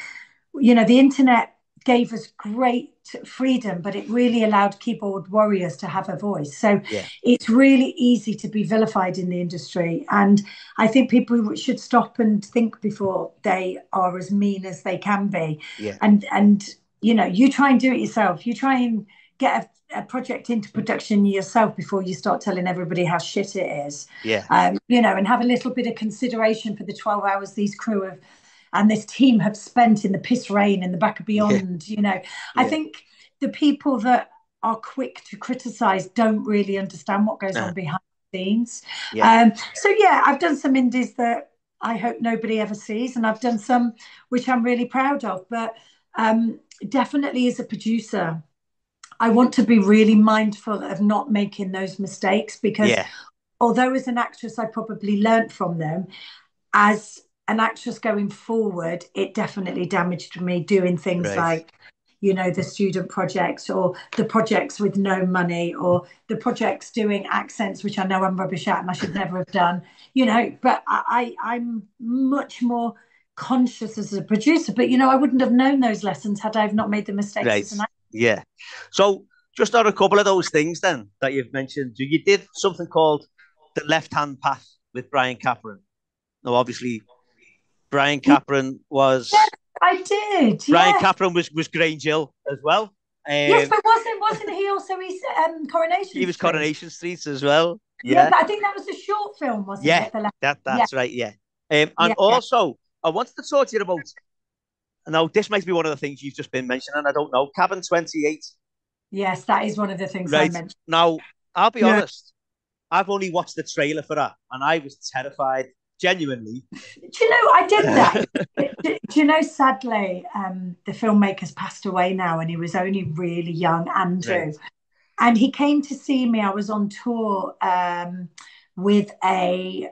the internet gave us great freedom, but it really allowed keyboard warriors to have a voice. So Yeah. it's really easy to be vilified in the industry. And I think people should stop and think before they are as mean as they can be. Yeah. And you know, you try and do it yourself. You try and get a project into production yourself before you start telling everybody how shit it is. Yeah. You know, and have a little bit of consideration for the 12 hours these crew have and this team have spent in the piss rain in the back of Yeah. beyond. You know, I Yeah. think the people that are quick to criticize don't really understand what goes Uh-huh. on behind the scenes. Yeah. So yeah, I've done some indies that I hope nobody ever sees, and I've done some which I'm really proud of. But definitely as a producer, I want to be really mindful of not making those mistakes because Yeah. although as an actress I probably learnt from them, as an actress going forward, it definitely damaged me doing things Right. like, you know, the student projects or the projects with no money or the projects doing accents, which I know I'm rubbish at and I should never have done, you know, but I'm much more conscious as a producer. But, you know, I wouldn't have known those lessons had I not made the mistakes Right. as an actor. Yeah. So just on a couple of those things then that you've mentioned, you did something called the left hand path with Brian Capron. Now, obviously, Brian Capron Yes, was I did. Brian Yeah. Capron was Grange Hill as well. Yes, Um, but wasn't he also his he Coronation was Street? Coronation Street as well. Yeah, Yeah. but I think that was a short film, wasn't Yeah. it? The last, yeah, That's right. Yeah. And yeah, yeah. also, I wanted to talk to you about. Now, this might be one of the things you've just been mentioning. I don't know. Cabin 28. Yes, that is one of the things I Right. mentioned. Now, I'll be Yeah. honest. I've only watched the trailer for that, and I was terrified, genuinely. Do you know, I did that. Do you know, sadly, the filmmaker's passed away now, and he was only really young, Right. Andrew. And he came to see me. I was on tour with a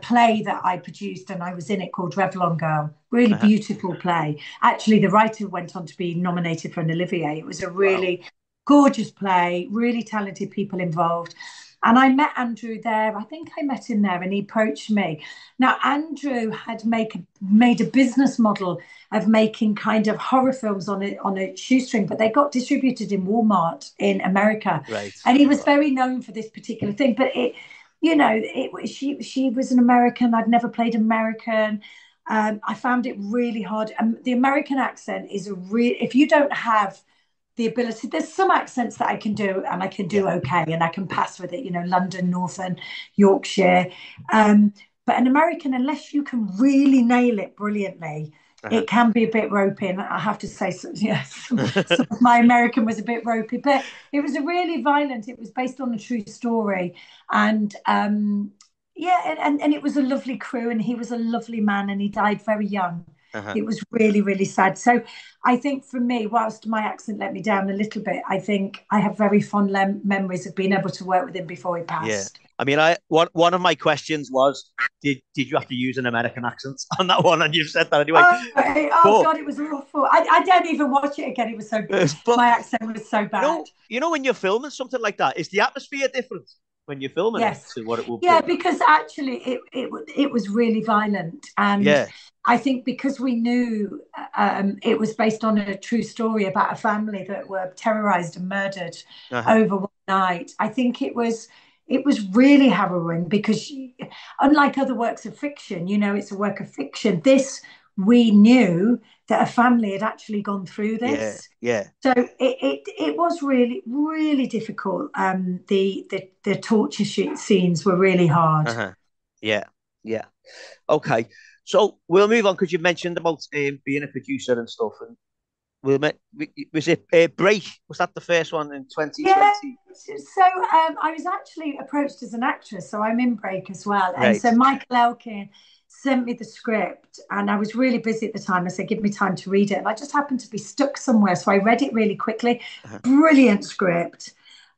play that I produced, and I was in it called Revlon Girl. Really Uh-huh. beautiful play. Actually, the writer went on to be nominated for an Olivier. It was a Wow. really gorgeous play, really talented people involved. And I met Andrew there. I think I met him there, and he approached me. Now, Andrew had made a business model of making kind of horror films on a shoestring, but they got distributed in Walmart in America, Right. and he was Wow. very known for this particular thing. But it, you know, she was an American. I'd never played American. I found it really hard. The American accent is a real. If you don't have the ability. There's some accents that I can do and I can Yeah. do okay and I can pass with it, you know, London, Northern, Yorkshire. But an American, unless you can really nail it brilliantly, Uh-huh. it can be a bit ropey. And I have to say, so, yes, some of my American was a bit ropey, but it was a really violent, it was based on a true story. And yeah, and it was a lovely crew and he was a lovely man and he died very young. Uh-huh. It was really, really sad. So I think for me, whilst my accent let me down a little bit, I think I have very fond memories of being able to work with him before he Yeah. passed. I mean, I one of my questions was, did you have to use an American accent on that one? And you've said that anyway. Oh But God, it was awful. I don't even watch it again. It was so, but my accent was so bad. when you're filming something like that, is the atmosphere different when you're filming it Yes. to what it would Yeah, be? because actually it was really violent. And Yeah. I think because we knew it was based on a true story about a family that were terrorized and murdered Uh-huh. over one night, I think it was really harrowing because unlike other works of fiction, you know, it's a work of fiction. This we knew that a family had actually gone through Yeah. this. Yeah. So it was really really difficult. The torture scenes were really hard. Uh-huh. Yeah. Yeah. Okay. So we'll move on because you mentioned about being a producer and stuff, and was it Break? Was that the first one in Yeah. 2020? So I was actually approached as an actress, so I'm in Break as well. And Right. so Michael Elkin sent me the script, and I was really busy at the time. I said, "Give me time to read it." And I just happened to be stuck somewhere, so I read it really quickly. Uh-huh. Brilliant script.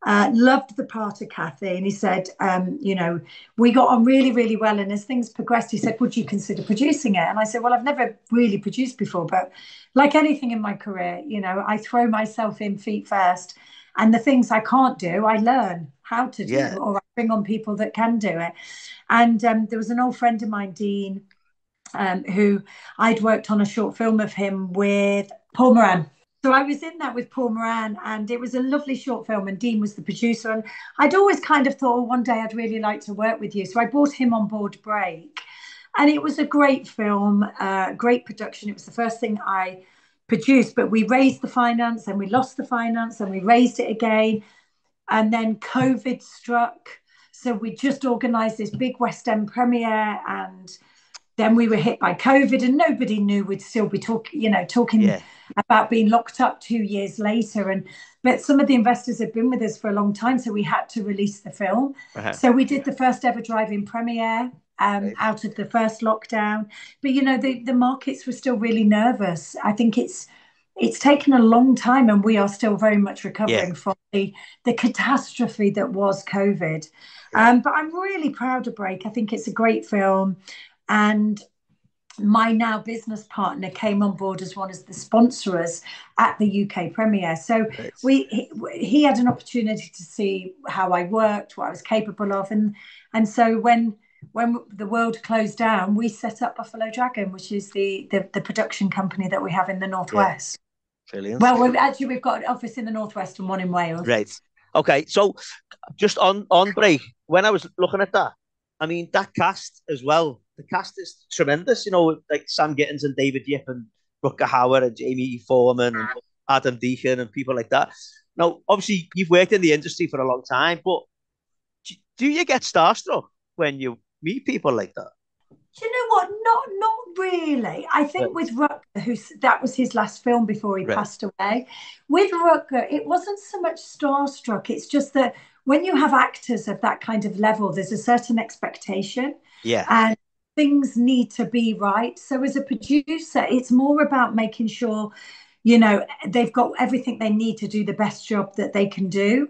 Loved the part of Kathy, and he said, you know, we got on really, really well. And as things progressed, he said, "Would you consider producing it?" And I said, "Well, I've never really produced before, but like anything in my career, you know, I throw myself in feet first, and the things I can't do, I learn how to do, Yeah. or I bring on people that can do it." And there was an old friend of mine, Dean, who I'd worked on a short film of him with Paul Moran. So I was in that with Paul Moran, and it was a lovely short film. And Dean was the producer, and I'd always kind of thought, oh, one day I'd really like to work with you. So I brought him on board Break, and it was a great film, great production. It was the first thing I produced, but we raised the finance, and we lost the finance, and we raised it again, and then COVID struck. So we just organised this big West End premiere, and then we were hit by COVID, and nobody knew we'd still be talking Yeah. about being locked up 2 years later. And but some of the investors had been with us for a long time, so we had to release the film. Uh-huh. So we did the first ever drive-in premiere Right. out of the first lockdown. But the markets were still really nervous. I think it's taken a long time, and we are still very much Yeah. recovering from the catastrophe that was COVID. Yeah. But I'm really proud of Break. I think it's a great film. And my now business partner came on board as one of the sponsors at the UK premiere. So Right. he had an opportunity to see how I worked, what I was capable of, and so when the world closed down, we set up Buffalo Dragon, which is the production company that we have in the Yeah. Northwest. Brilliant. Well, we've got an office in the Northwest and one in Wales. Right. Okay. So just on Break, when I was looking at that, I mean that cast as well. The cast is tremendous. Like Sam Gittins and David Yip and Rutger Hauer and Jamie Foreman and Adam Deacon and people like that. Now, obviously, you've worked in the industry for a long time, but do you get starstruck when you meet people like that? Do you know what? Not really. I think Right. with Rutger, that was his last film before he Right. passed away. With Rutger, it wasn't so much starstruck. It's just that when you have actors of that kind of level, there's a certain expectation, Yeah. and things need to be right. So as a producer, it's more about making sure they've got everything they need to do the best job that they can do.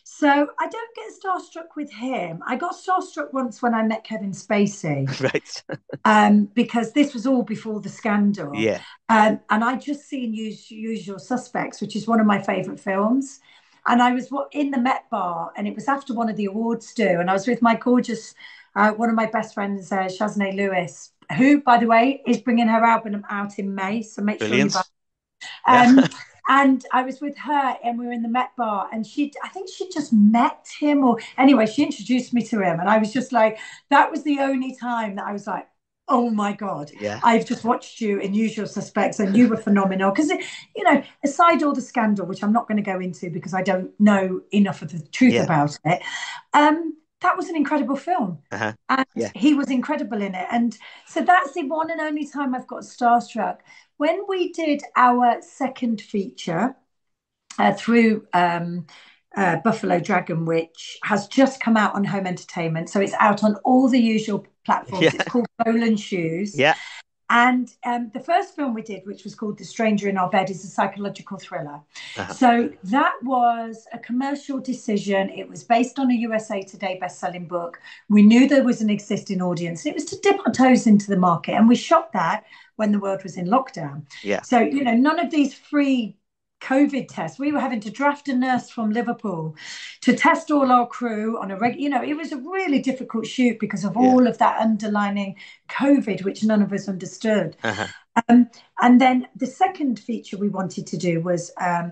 So I don't get starstruck with him. I got starstruck once when I met Kevin Spacey, Right. because this was all before the scandal. Yeah. And I just seen Usual Suspects, which is one of my favourite films. And I was in the Met Bar, and it was after one of the awards due, and I was with my gorgeous, one of my best friends, Shazne Lewis, who, by the way, is bringing her album out in May. So make sure you buy. Brilliant. Yeah. Um, and I was with her, and we were in the Met Bar, and I think she just met him, or anyway, she introduced me to him, and I was just like, that was the only time that I was like, oh my God, Yeah. I've just watched you in Usual Suspects, and you were phenomenal. Because, aside all the scandal, which I'm not going to go into because I don't know enough of the truth Yeah. about it, that was an incredible film. Uh-huh. And Yeah. he was incredible in it. And so that's the one and only time I've got starstruck. When we did our second feature through Buffalo Dragon, which has just come out on home entertainment. So it's out on all the usual platforms. Yeah. It's called Bowl Shoes. Yeah. And the first film we did, which was called The Stranger in Our Bed, is a psychological thriller. Uh-huh. So that was a commercial decision. It was based on a USA Today best-selling book. We knew there was an existing audience. It was to dip our toes into the market. And we shot that when the world was in lockdown. Yeah. So, none of these free COVID tests. We were having to draft a nurse from Liverpool to test all our crew on a regular, it was a really difficult shoot because of Yeah. all of that underlining COVID, which none of us understood. Uh-huh. And then the second feature we wanted to do was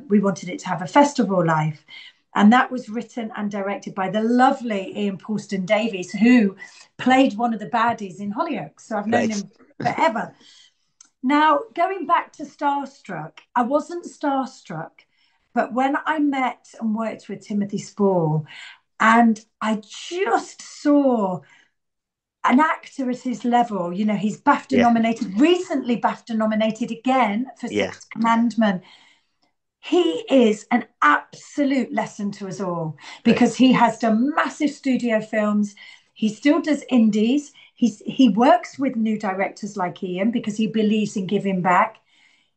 we wanted it to have a festival life. And that was written and directed by the lovely Ian Paulston Davies, who played one of the baddies in Hollyoaks. So I've known Right. him forever. Now, going back to starstruck, I wasn't starstruck, but when I met and worked with Timothy Spall, and I just saw an actor at his level, he's BAFTA Yeah. nominated, recently BAFTA nominated again for Yeah. Sixth Commandment. He is an absolute lesson to us all because Right. he has done massive studio films. He still does indies. He works with new directors like Ian because he believes in giving back.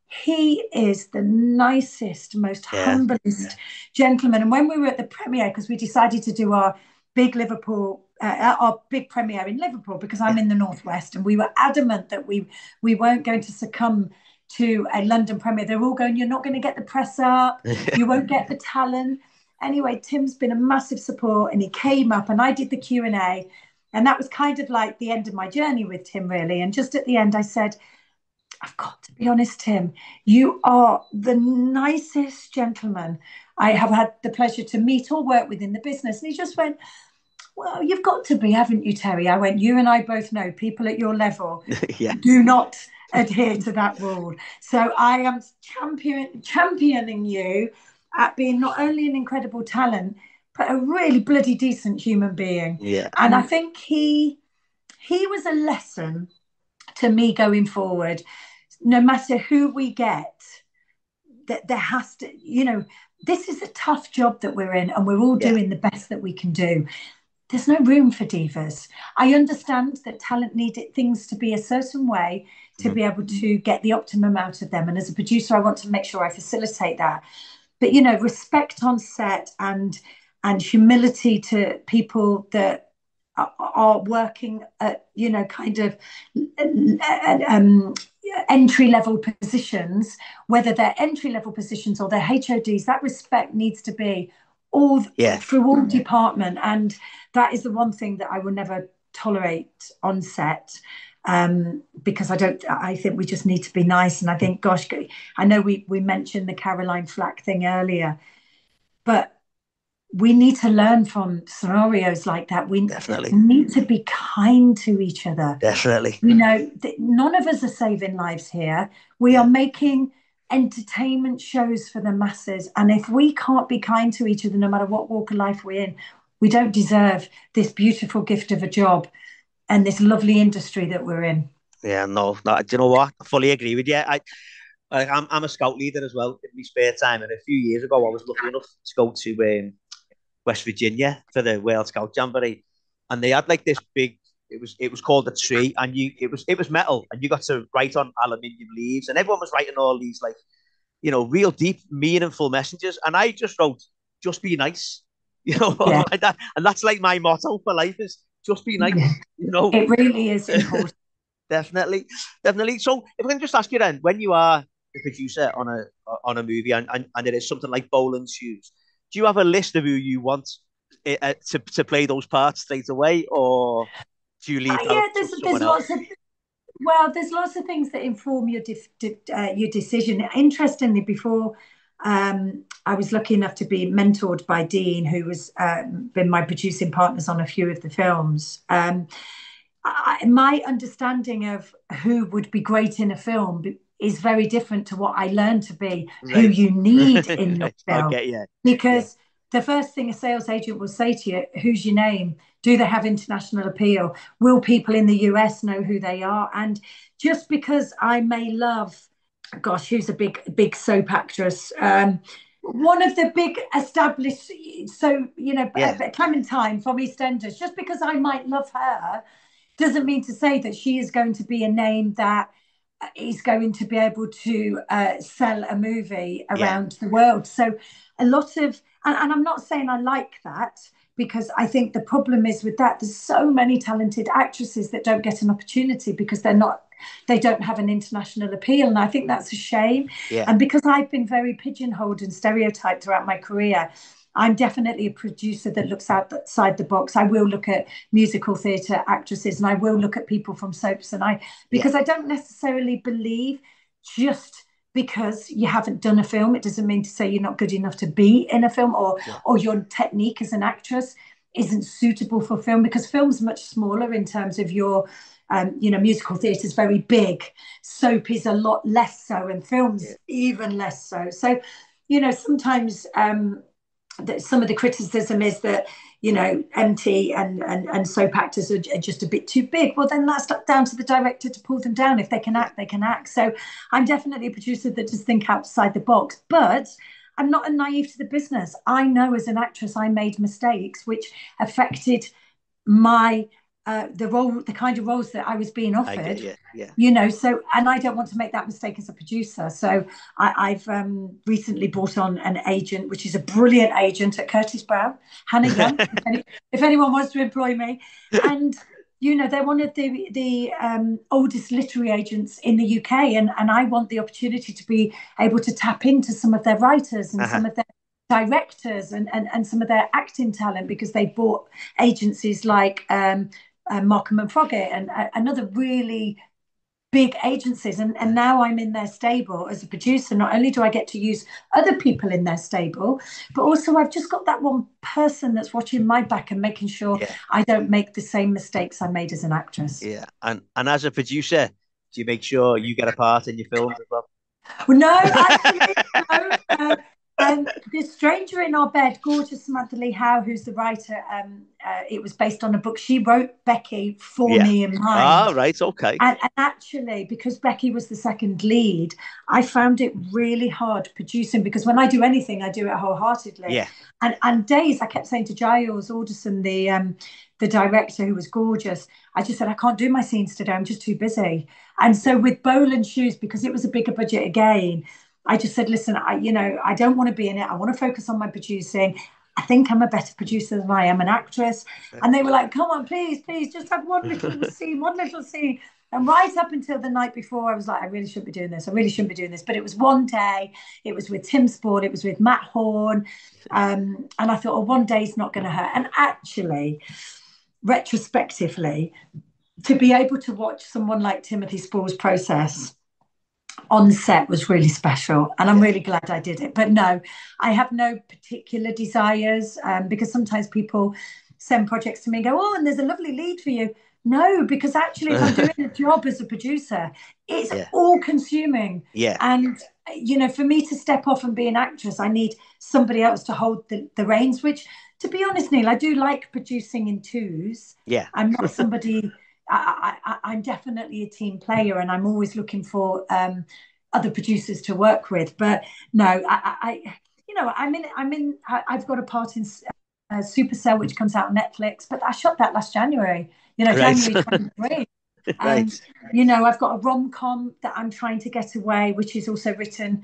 He is the nicest, most Yeah. humblest gentleman. And when we were at the premiere, because we decided to do our big premiere in Liverpool, because I'm Yeah. in the Northwest, and we were adamant that we weren't going to succumb to a London premiere. They're all going, you're not going to get the press up, you won't get the talent. Anyway, Tim's been a massive support, and he came up, and I did the Q&A, and that was kind of like the end of my journey with Tim, really. And just at the end, I said, I've got to be honest, Tim, you are the nicest gentleman I have had the pleasure to meet or work with in the business. And he just went, well, you've got to be, haven't you, Terry? I went, you and I both know people at your level Yeah, do not adhere to that rule. So I am championing you at being not only an incredible talent, but a really bloody decent human being. yeah, And I think he was a lesson to me going forward. No matter who we get, that there has to, this is a tough job that we're in, and we're all yeah. doing the best that we can do. There's no room for divas. I understand that talent needed things to be a certain way to Mhm. be able to get the optimum out of them. And as a producer, I want to make sure I facilitate that. But respect on set and humility to people that are working at kind of um, entry level positions, whether they're entry level positions or they're HODs. That respect needs to be all Yeah, through all department, and that is the one thing that I will never tolerate on set. Because I think we just need to be nice. And I think, gosh, I know we mentioned the Caroline Flack thing earlier, but we need to learn from scenarios like that. We definitely, need to be kind to each other. definitely. None of us are saving lives here. We Yeah, are making entertainment shows for the masses. And if we can't be kind to each other, no matter what walk of life we're in, we don't deserve this beautiful gift of a job and this lovely industry that we're in. yeah. No, no. Do you know what? I fully agree with you. I'm a scout leader as well in my spare time, and a few years ago, I was lucky enough to go to West Virginia for the World Scout Jamboree, and they had like this big. It was called a tree, and it was metal, and you got to write on aluminium leaves, and everyone was writing all these like real deep, meaningful messages, and I just wrote, "Just be nice," Yeah, like that, and that's like my motto for life is just be yeah. nice, you know. It really is important. Definitely, definitely. So if I can just ask you then, when you are the producer on a movie and it is something like Boland's Shoes, do you have a list of who you want to play those parts straight away, or do you leave that up Yeah, to there's someone lots else? of there's lots of things that inform your decision. Interestingly, before I was lucky enough to be mentored by Dean, who was been my producing partners on a few of the films. My understanding of who would be great in a film is very different to what I learned to be who Right. you need in your I film. get you. Yeah. Because the first thing a sales agent will say to you, who's your name? Do they have international appeal? Will people in the US know who they are? And just because I may love, gosh, who's a big soap actress? One of the big established, so Yeah. Clementine from EastEnders. Just because I might love her doesn't mean to say that she is going to be a name that is going to be able to sell a movie Yeah. around the world. So a lot of, and I'm not saying I like that, because I think the problem is with that, there's so many talented actresses that don't get an opportunity because they don't have an international appeal. And I think that's a shame. Yeah. And because I've been very pigeonholed and stereotyped throughout my career, I'm definitely a producer that looks outside the box. I will look at musical theatre actresses, and I will look at people from soaps, Yeah. because I don't necessarily believe just because you haven't done a film, it doesn't mean to say you're not good enough to be in a film, Yeah. or your technique as an actress isn't suitable for film, because film's much smaller in terms of your musical theatre is very big, soap is a lot less so, and Yeah. film's even less so. So, sometimes that some of the criticism is that MT and soap actors are just a bit too big. Well, then that's down to the director to pull them down. If they can Yeah. act, they can act. So I'm definitely a producer that does think outside the box, but I'm not a naive to the business. I know as an actress I made mistakes which affected my the kind of roles that I was being I get offered. you. Yeah. So, and I don't want to make that mistake as a producer. So I've recently brought on an agent, which is a brilliant agent at Curtis Brown, Hannah Young, if anyone wants to employ me. And they're one of the oldest literary agents in the UK, and I want the opportunity to be able to tap into some of their writers and Uh-huh. some of their directors and some of their acting talent, because they bought agencies like Markham and Froggatt and another really big agencies, and now I'm in their stable as a producer. Not only do I get to use other people in their stable, but also I've just got that one person that's watching my back and making sure Yeah, I don't make the same mistakes I made as an actress. yeah. And as a producer, do you make sure you get a part in your films as well? Well, no, actually, no. The Stranger in Our Bed, gorgeous Samantha Lee Howe, who's the writer, it was based on a book. She wrote Becky for Yeah. me in Ah, mind. right. Okay. And actually, because Becky was the second lead, I found it really hard producing because when I do anything, I do it wholeheartedly. Yeah. And days I kept saying to Giles Alderson, the director who was gorgeous, I just said, I can't do my scenes today. I'm just too busy. And Yeah. so with Bowl and Shoes, because it was a bigger budget again, I just said, listen, I don't want to be in it. I want to focus on my producing. I think I'm a better producer than I am an actress. And they were like, come on, please, please, just have one little scene, one little scene. And right up until the night before, I was like, I really shouldn't be doing this. I really shouldn't be doing this. But it was one day. It was with Tim Sport. It was with Matt Horn. And I thought, oh, one day's not going to hurt. And actually, retrospectively, to be able to watch someone like Timothy Spall's process on set was really special, and I'm Yeah. really glad I did it. But no, I have no particular desires, because sometimes people send projects to me and go, oh, and there's a lovely lead for you. No, because actually if I'm doing a job as a producer, it's Yeah. all consuming. Yeah. And for me to step off and be an actress, I need somebody else to hold the reins, which, to be honest, Neil, I do like producing in twos. Yeah. I'm not somebody, I'm definitely a team player, and I'm always looking for other producers to work with. But no, I've got a part in Supercell, which comes out on Netflix, but I shot that last January, Right. January 23. And, Right. I've got a rom-com that I'm trying to get away, which is also written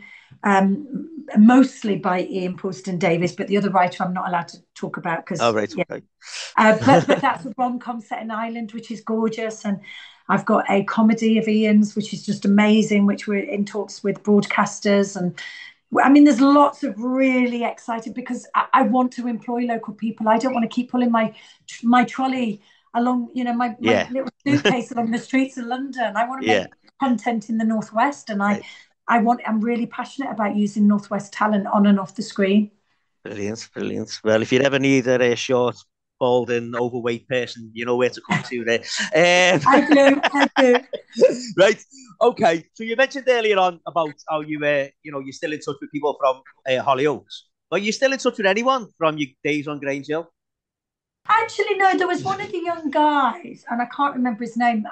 mostly by Ian Poulston Davis, but the other writer I'm not allowed to talk about Oh, because, right. yeah. Okay. But that's a rom-com set in Ireland, which is gorgeous. And I've got a comedy of Ian's, which is just amazing, which we're in talks with broadcasters. And I mean, there's lots of really excited because I want to employ local people. I don't want to keep pulling my trolley along, my Yeah. little suitcase along the streets of London. I want to Yeah. make content in the Northwest, and Right. I'm really passionate about using Northwest talent on and off the screen. Brilliant. Brilliant. Well, if you ever need a short, balding, overweight person, you know where to come to there. I do. Right. Okay. So you mentioned earlier on about how you're still in touch with people from Hollyoaks. Are you still in touch with anyone from your days on Grange Hill? Actually, no, there was one of the young guys, and I can't remember his name,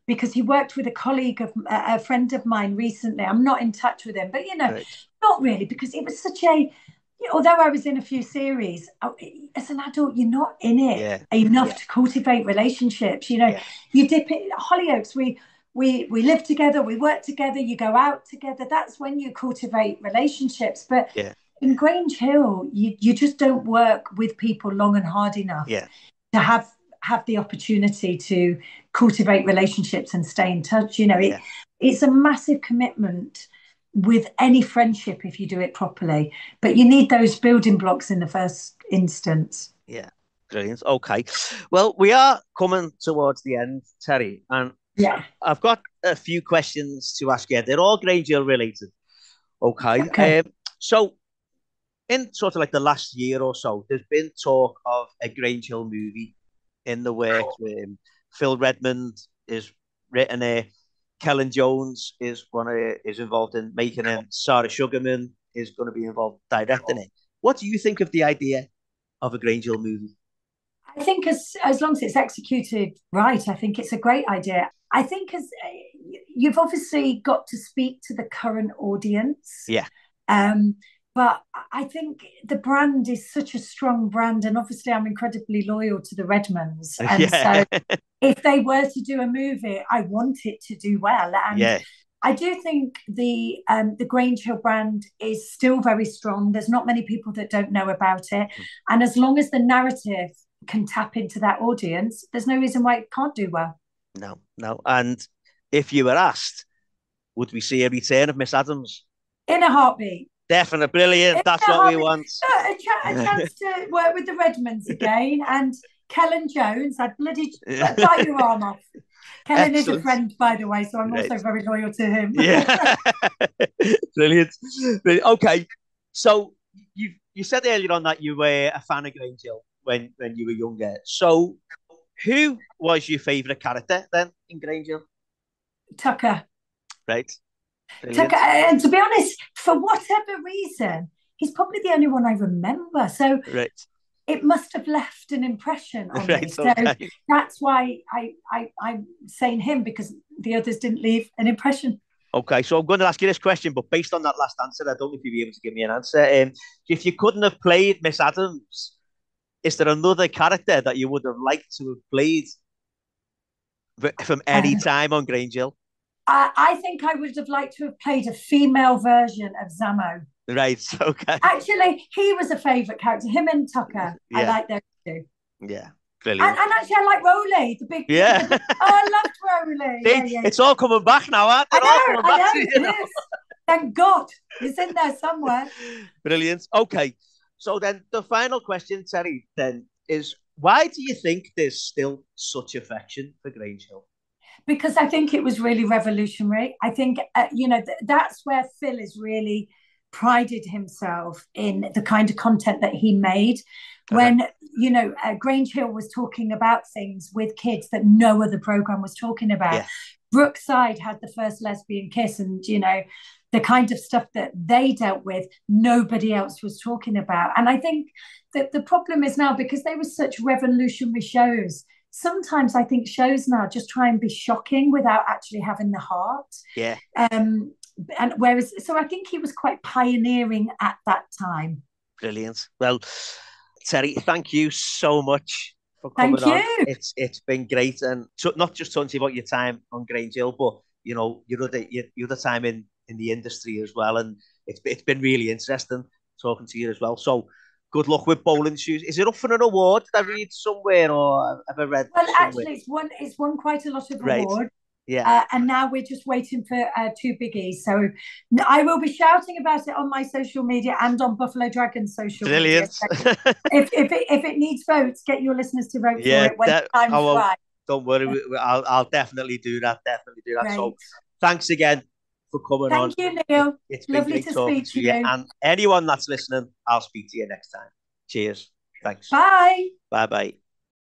because he worked with a friend of mine recently. I'm not in touch with him, but Right. not really, because it was such a. Although I was in a few series, as an adult, you're not in it Yeah. enough to cultivate relationships. Yeah. You dip it. Hollyoaks, we live together, we work together, you go out together. That's when you cultivate relationships. But Yeah. in Grange Hill, you just don't work with people long and hard enough Yeah. to have the opportunity to cultivate relationships and stay in touch. Yeah. It's a massive commitment with any friendship if you do it properly, but you need those building blocks in the first instance. Yeah. Brilliant. Okay. Well, we are coming towards the end, Terry, and Yeah. I've got a few questions to ask you. They're all Grange Hill related. Okay. Okay. So in sort of like the last year or so, there's been talk of a Grange Hill movie in the works. Phil Redmond is written it. Kellen Jones is involved in making it. Sarah Sugarman is going to be involved directing it. What do you think of the idea of a Grange Hill movie? I think as long as it's executed right, I think it's a great idea. I think as you've obviously got to speak to the current audience. Yeah. But I think the brand is such a strong brand, and obviously I'm incredibly loyal to the Redmonds. And Yeah. so if they were to do a movie, I want it to do well. And Yeah. I do think the Grange Hill brand is still very strong. There's not many people that don't know about it. And as long as the narrative can tap into that audience, there's no reason why it can't do well. No, no. And if you were asked, would we see a return of Miss Adams? In a heartbite. Definitely. Brilliant. That's what we want. A chance to work with the Redmonds again, and Kellen Jones. I'd bloody bite your arm off. Kellen is a Excellent. friend, by the way, so I'm Right. also very loyal to him. Yeah. Brilliant. Brilliant. Okay. So you said earlier on that you were a fan of Grange Hill when you were younger. So who was your favourite character then in Grange Hill? Tucker. Right. Tucker, Brilliant. and to be honest, for whatever reason, he's probably the only one I remember. So Right. it must have left an impression on me. Right. So Okay. that's why I'm saying him, because the others didn't leave an impression. Okay. So I'm going to ask you this question, but based on that last answer, I don't know if you'll be able to give me an answer. If you couldn't have played Miss Adams, is there another character that you would have liked to have played from any Uh, time on Grange Hill? I think I would have liked to have played a female version of Zamo. Right. Okay. Actually, he was a favourite character. Him and Tucker. I Yeah. like those two. Yeah. And, Brilliant. and actually, I like Rowley, Yeah. the big. Oh, I loved Rowley. See, Yeah, yeah. it's all coming back now, aren't they? I They're all know, coming I back to know, you, it is. Thank God, it's in there somewhere. Brilliant. Okay. So then the final question, Terry, then is why do you think there's still such affection for Grange Hill? Because I think it was really revolutionary. I think, that's where Phil is really prided himself in the kind of content that he made. Uh-huh. When, Grange Hill was talking about things with kids that no other program was talking about. Yeah. Brookside had the first lesbian kiss, and, the kind of stuff that they dealt with, nobody else was talking about. And I think that the problem is now, because they were such revolutionary shows, sometimes I think shows now just try and be shocking without actually having the heart. Yeah. And whereas, so I think he was quite pioneering at that time. Brilliant. Well, Terry, thank you so much for coming Thank on. you. It's been great, and not just talking to you about your time on Grange Hill, but your other time in the industry as well. And it's been really interesting talking to you as well. So good luck with Bowling Shoes. Is it up for an award? Did I read somewhere, or have I read Well, somewhere? actually, it's won quite a lot of Right. awards. Yeah. And now we're just waiting for two biggies. So I will be shouting about it on my social media and on Buffalo Dragon's social media. Brilliant. So if it needs votes, get your listeners to vote for Yeah, it when the time's right. don't worry. I'll definitely do that. Definitely do that. So Great. thanks again for coming on. Thank you, Neil. It's been Lovely great to talking speak to to you. you. And anyone that's listening, I'll speak to you next time. Cheers. Thanks. Bye. Bye bye.